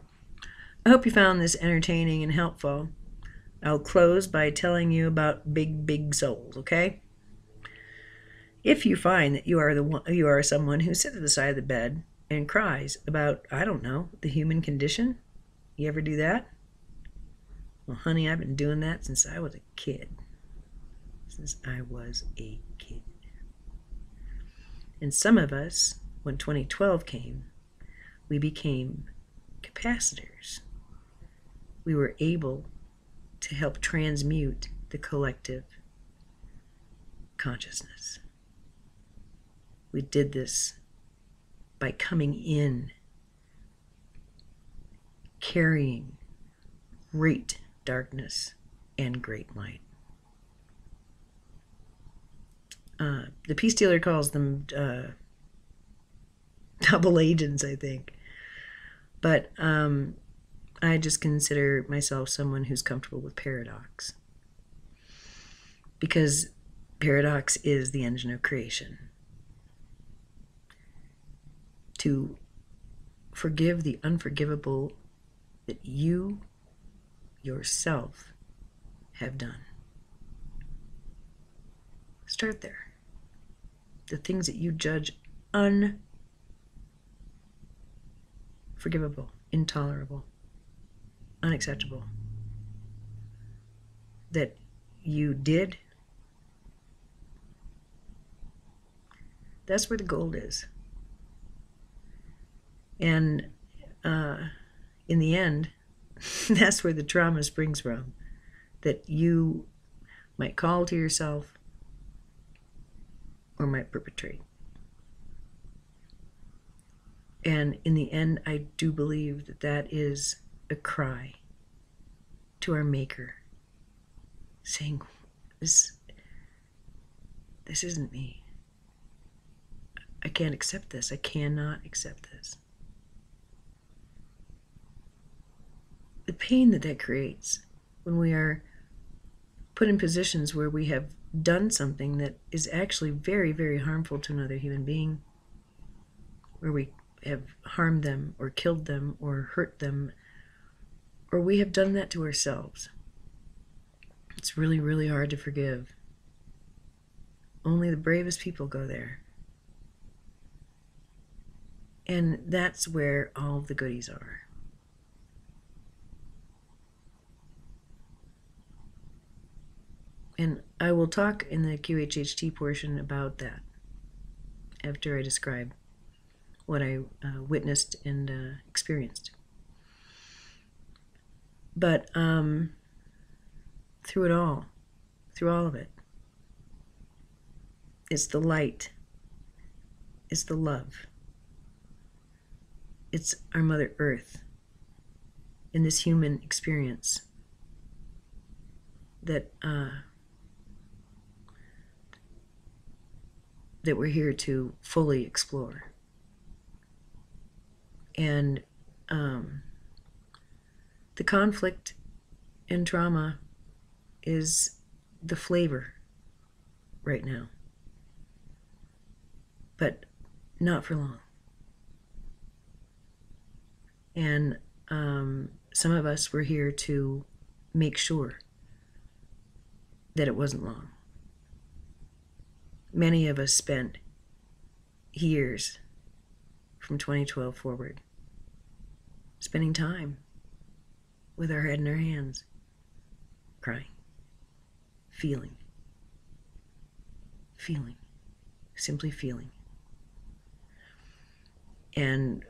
I hope you found this entertaining and helpful. I'll close by telling you about big souls, okay? If you find that you are someone who sits at the side of the bed and cries about, I don't know, the human condition, you ever do that? Well, honey, I've been doing that since I was a kid. And some of us, when 2012 came, we became capacitors. We were able to help transmute the collective consciousness. We did this by coming in, carrying great darkness and great light. The peace dealer calls them double agents, I think. But I just consider myself someone who's comfortable with paradox. Because paradox is the engine of creation. To forgive the unforgivable that you yourself have done. Start there. The things that you judge unforgivable, intolerable, unacceptable, that you did, that's where the gold is. And in the end, that's where the trauma springs from, that you might call to yourself or might perpetrate. And in the end, I do believe that that is a cry to our Maker, saying, this isn't me. I can't accept this. I cannot accept this. The pain that creates when we are put in positions where we have done something that is actually very, very harmful to another human being, where we have harmed them or killed them or hurt them, or we have done that to ourselves. It's really, really hard to forgive. Only the bravest people go there. And that's where all the goodies are. And I will talk in the QHHT portion about that after I describe what I witnessed and experienced. But through it all, through all of it, it's the light, it's the love, it's our Mother Earth in this human experience that that we're here to fully explore. And the conflict and trauma is the flavor right now, but not for long. And some of us were here to make sure that it wasn't long. Many of us spent years from 2012 forward spending time with our head in our hands, crying, feeling, simply feeling. And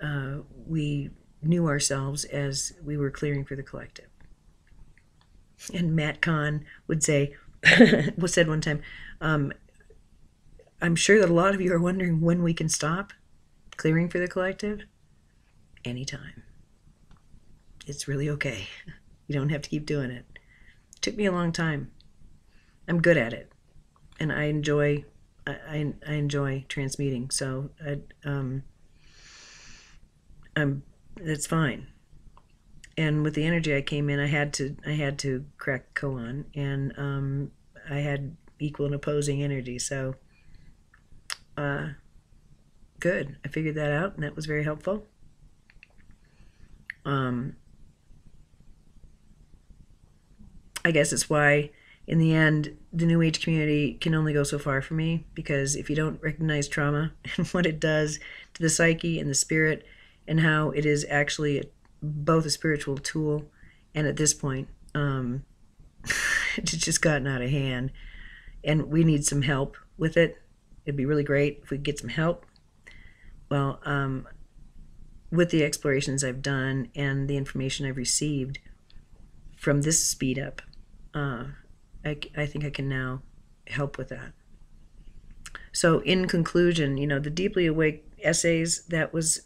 we knew ourselves as we were clearing for the collective. And Matt Kahn would say, said one time, I'm sure that a lot of you are wondering when we can stop clearing for the collective. Anytime. It's really okay. You don't have to keep doing it. It took me a long time. I'm good at it, and I enjoy transmuting. So that's fine. And with the energy I came in, I had to crack koan, and I had equal and opposing energy. So good. I figured that out, and that was very helpful. I guess it's why, in the end, the New Age community can only go so far for me, because if you don't recognize trauma and what it does to the psyche and the spirit, and how it is actually both a spiritual tool, and at this point, it's just gotten out of hand, and we need some help with it. It'd be really great if we could get some help. Well, with the explorations I've done and the information I've received from this speed up, I think I can now help with that. So in conclusion, the Deeply Awake essays, that was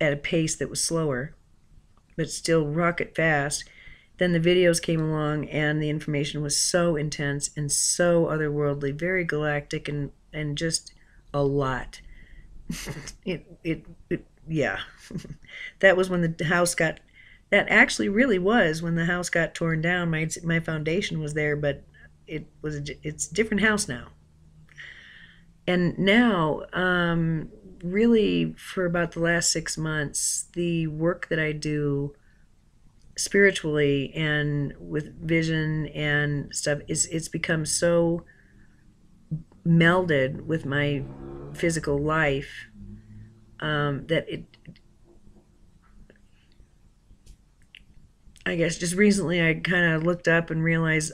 at a pace that was slower, but still rocket fast. Then the videos came along, and the information was so intense and so otherworldly, very galactic, and just a lot. Yeah. That was when the house got, that actually really was when the house got torn down. My foundation was there, but it's a different house now. And now, really for about the last 6 months, the work that I do spiritually and with vision and stuff, it's become so melded with my physical life that I guess just recently I kind of looked up and realized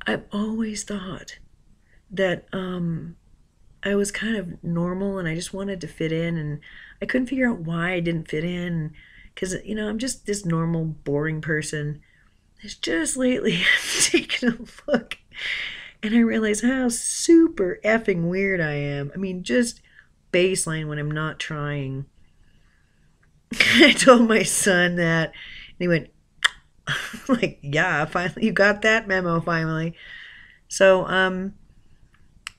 I've always thought that I was kind of normal, and I just wanted to fit in, and I couldn't figure out why I didn't fit in, because I'm just this normal, boring person. It's just lately I've taken a look, and I realize how super effing weird I am. I mean, just baseline when I'm not trying. I told my son that, and he went, like, yeah, finally, you got that memo finally. So,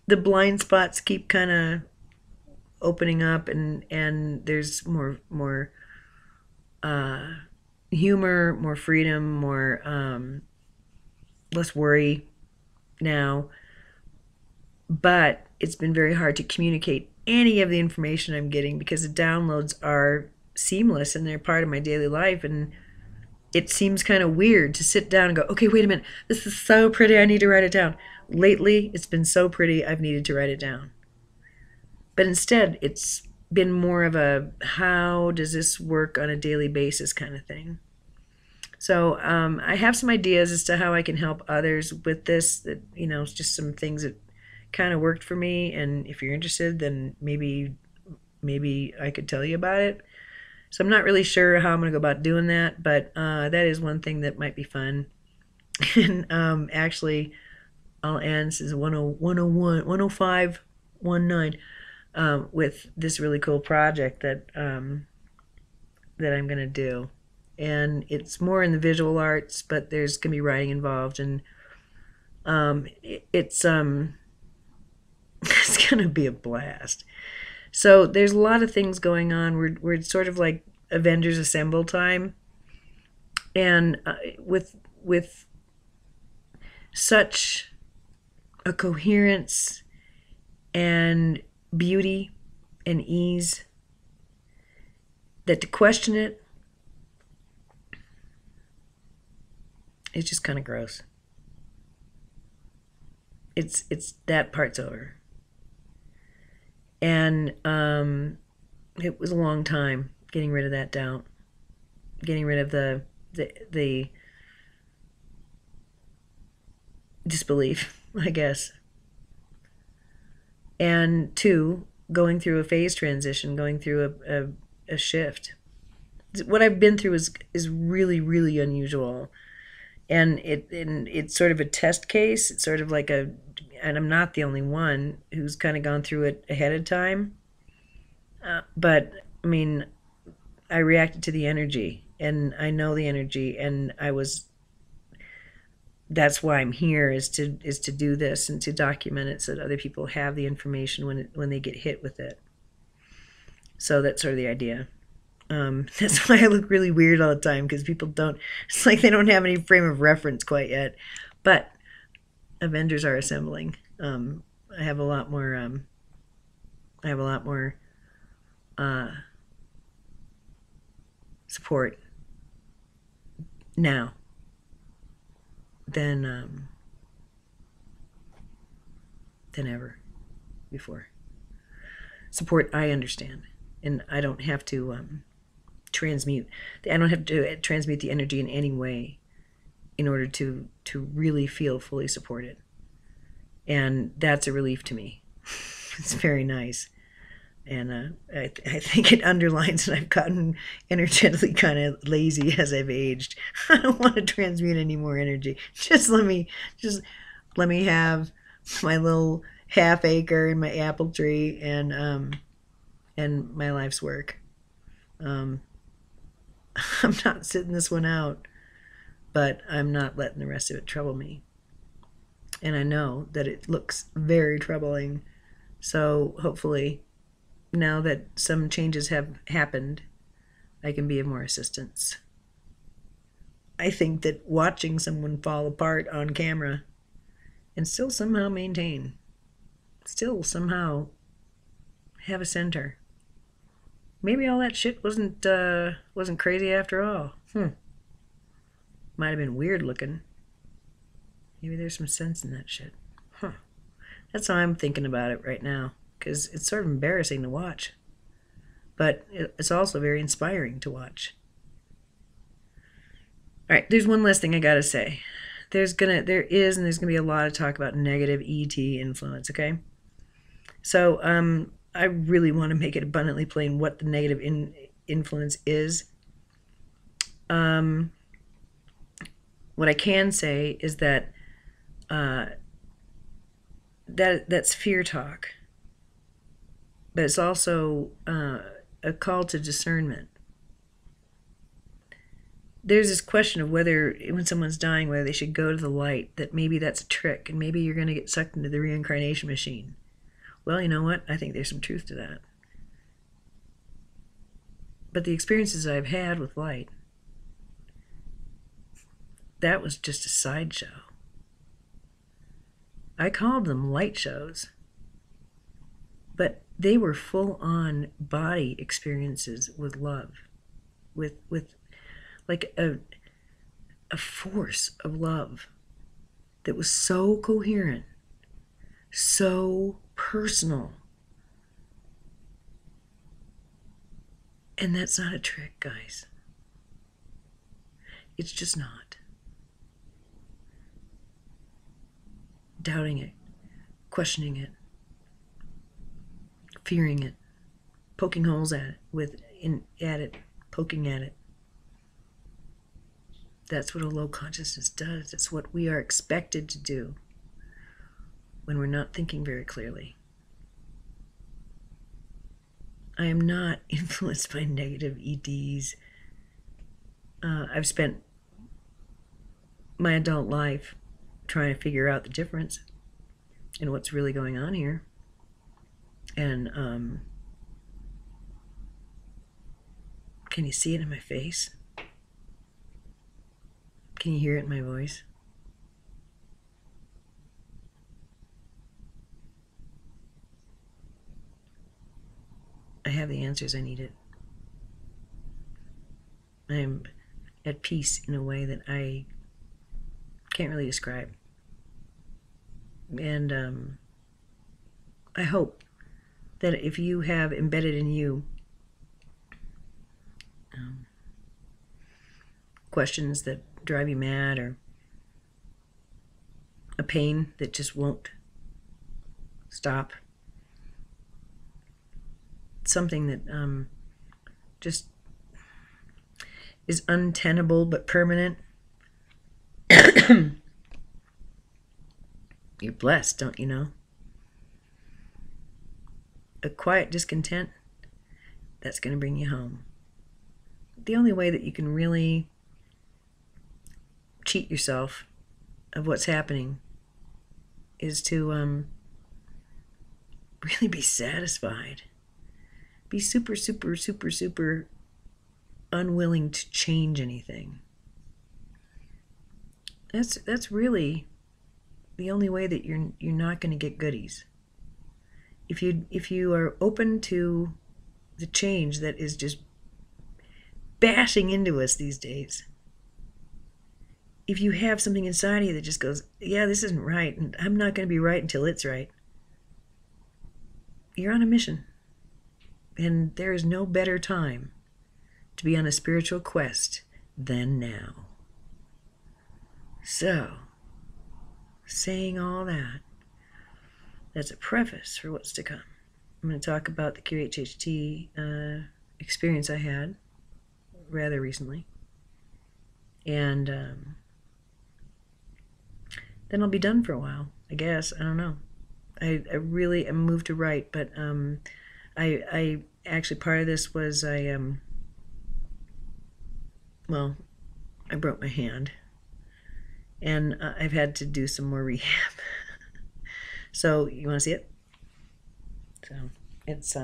the blind spots keep kind of opening up, and there's more humor, more freedom, more less worry now. But it's been very hard to communicate any of the information I'm getting, because the downloads are seamless and they're part of my daily life, and it seems kind of weird to sit down and go, okay, wait a minute, this is so pretty, I need to write it down. Lately, it's been so pretty, I've needed to write it down. But instead, it's been more of a how does this work on a daily basis kind of thing. So I have some ideas as to how I can help others with this. That just some things that kind of worked for me. And if you're interested, then maybe I could tell you about it. So I'm not really sure how I'm going to go about doing that, but that is one thing that might be fun. And actually, I'll end, this is 101, 105, 19, with this really cool project that I'm going to do. And it's more in the visual arts, but there's going to be writing involved. And it's it's going to be a blast. So there's a lot of things going on. We're sort of like Avengers Assemble time. And with such a coherence and beauty and ease that to question it, it's just kind of gross. It's that part's over. And it was a long time getting rid of that doubt, getting rid of the disbelief, I guess. And two, going through a phase transition, going through a shift. What I've been through is really, really unusual. And it's sort of a test case. It's sort of like and I'm not the only one who's kind of gone through it ahead of time. But I mean, I reacted to the energy, and I know the energy, and that's why I'm here, is to do this and to document it so that other people have the information when they get hit with it. So that's sort of the idea. That's why I look really weird all the time, because people don't, it's like they don't have any frame of reference quite yet. But Avengers are assembling. I have a lot more support now than ever before. Support I understand, and I don't have to transmute. I don't have to transmute the energy in any way in order to really feel fully supported, and that's a relief to me. It's very nice. And I think it underlines that I've gotten energetically kind of lazy as I've aged. I don't want to transmute any more energy. Just let me have my little half acre and my apple tree and my life's work. I'm not sitting this one out, but I'm not letting the rest of it trouble me. And I know that it looks very troubling. So hopefully, now that some changes have happened, I can be of more assistance. I think that watching someone fall apart on camera and still somehow maintain, still somehow have a center. Maybe all that shit wasn't crazy after all. Might have been weird looking. Maybe there's some sense in that shit. That's how I'm thinking about it right now, because it's sort of embarrassing to watch, but it's also very inspiring to watch. All right, there's one last thing I gotta say. There's gonna be a lot of talk about negative ET influence. Okay, so I really want to make it abundantly plain what the negative influence is. What I can say is that that's fear talk, but it's also a call to discernment. There's this question of whether, when someone's dying, whether they should go to the light, that maybe that's a trick, and maybe you're going to get sucked into the reincarnation machine. Well, you know what? I think there's some truth to that. But the experiences I've had with light, that was just a sideshow. I called them light shows, but they were full-on body experiences with love, with like a force of love that was so coherent, so personal, And that's not a trick, guys. It's just not. Doubting it, questioning it, fearing it, poking holes at it, poking at it. That's what a low consciousness does. It's what we are expected to do when we're not thinking very clearly. I am not influenced by negative EDs. I've spent my adult life trying to figure out the difference in what's really going on here. And can you see it in my face? Can you hear it in my voice? I have the answers I needed. I am at peace in a way that I can't really describe. And I hope that if you have embedded in you questions that drive you mad, or a pain that just won't stop, something that just is untenable but permanent, you're blessed, don't you know? A quiet discontent, that's going to bring you home. The only way that you can really cheat yourself of what's happening is to really be satisfied. Be super, super, super, super unwilling to change anything. That's really the only way that you're not going to get goodies. If you are open to the change that is just bashing into us these days, if you have something inside of you that just goes, yeah, this isn't right, and I'm not going to be right until it's right, you're on a mission. And there is no better time to be on a spiritual quest than now. So, saying all that, that's a preface for what's to come. I'm going to talk about the QHHT experience I had rather recently. And then I'll be done for a while, I guess. I don't know. I really am moved to write, but I actually, part of this was I broke my hand, and I've had to do some more rehab. So you want to see it? So it's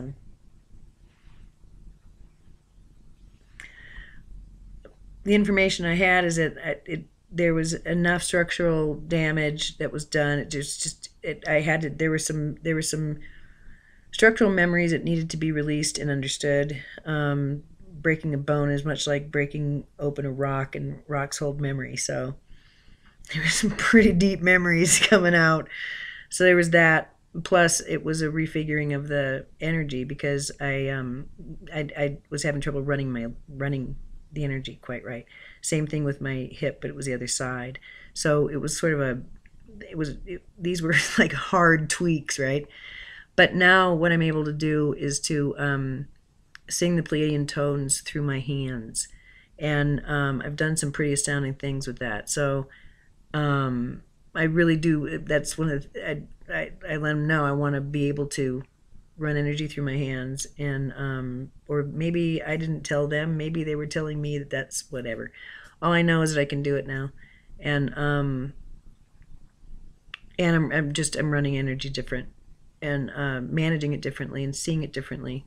the information I had is that there was enough structural damage that was done. There were some structural memories that needed to be released and understood. Breaking a bone is much like breaking open a rock, and rocks hold memory. So there were some pretty deep memories coming out. So there was that. Plus, it was a refiguring of the energy, because I was having trouble running the energy quite right. Same thing with my hip, but it was the other side. So it was sort of these were like hard tweaks, right? But now what I'm able to do is to sing the Pleiadian tones through my hands. And I've done some pretty astounding things with that. So I really do. That's one of the, I let them know I want to be able to run energy through my hands. And or maybe I didn't tell them. Maybe they were telling me that that's whatever. All I know is that I can do it now. And I'm running energy different, and managing it differently, and seeing it differently.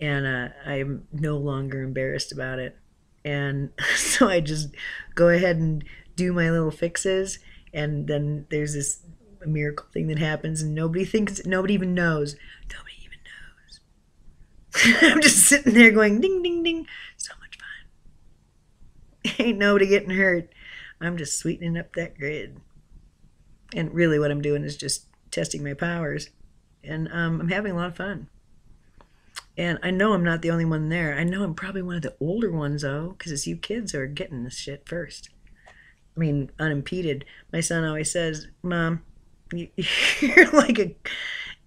And I'm no longer embarrassed about it. And so I just go ahead and do my little fixes, and then there's this miracle thing that happens, and nobody even knows. Nobody even knows. I'm just sitting there going, ding, ding, ding. So much fun. Ain't nobody getting hurt. I'm just sweetening up that grid. And really what I'm doing is just testing my powers. And I'm having a lot of fun. And I know I'm not the only one there. I know I'm probably one of the older ones, though, because it's you kids who are getting this shit first. I mean, unimpeded. My son always says, "Mom, you're like a,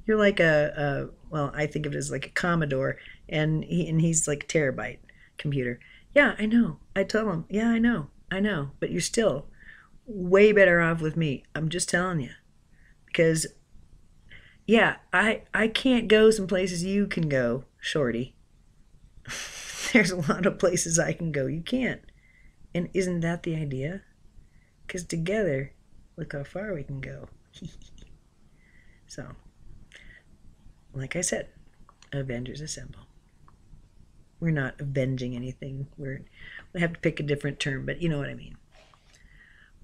you're like a well, I think of it as like a Commodore, and he's like a terabyte computer." Yeah, I know. I tell him, yeah, I know, but you're still way better off with me. I'm just telling you, because yeah, I can't go some places you can go, shorty. There's a lot of places I can go you can't, and isn't that the idea? Because together, look how far we can go. So, like I said, Avengers Assemble. We're not avenging anything. We have to pick a different term, but you know what I mean.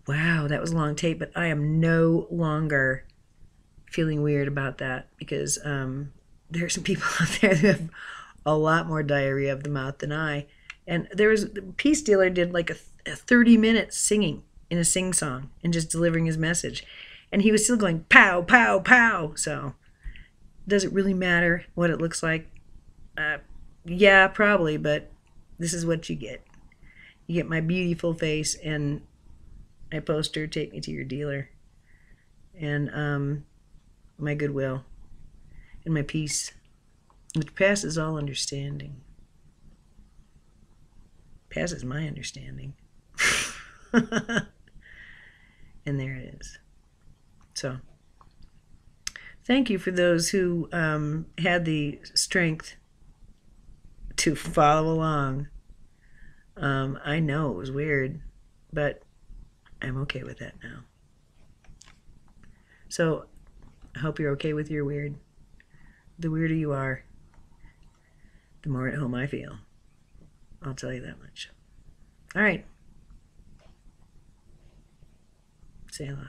Wow, that was a long tape, but I am no longer feeling weird about that because there are some people out there who have a lot more diarrhea of the mouth than I. And there was Peace Dealer did like a 30-minute singing in a sing song and just delivering his message, and he was still going pow pow pow. So does it really matter what it looks like? Yeah, probably, but this is what you get. You get my beautiful face and my poster, Take Me to Your Dealer, and my goodwill and my peace, which passes all understanding. Passes my understanding. And there it is. So, thank you for those who had the strength to follow along. I know it was weird, but I'm okay with that now. So, I hope you're okay with your weird. The weirder you are, the more at home I feel. I'll tell you that much. All right. Say hello.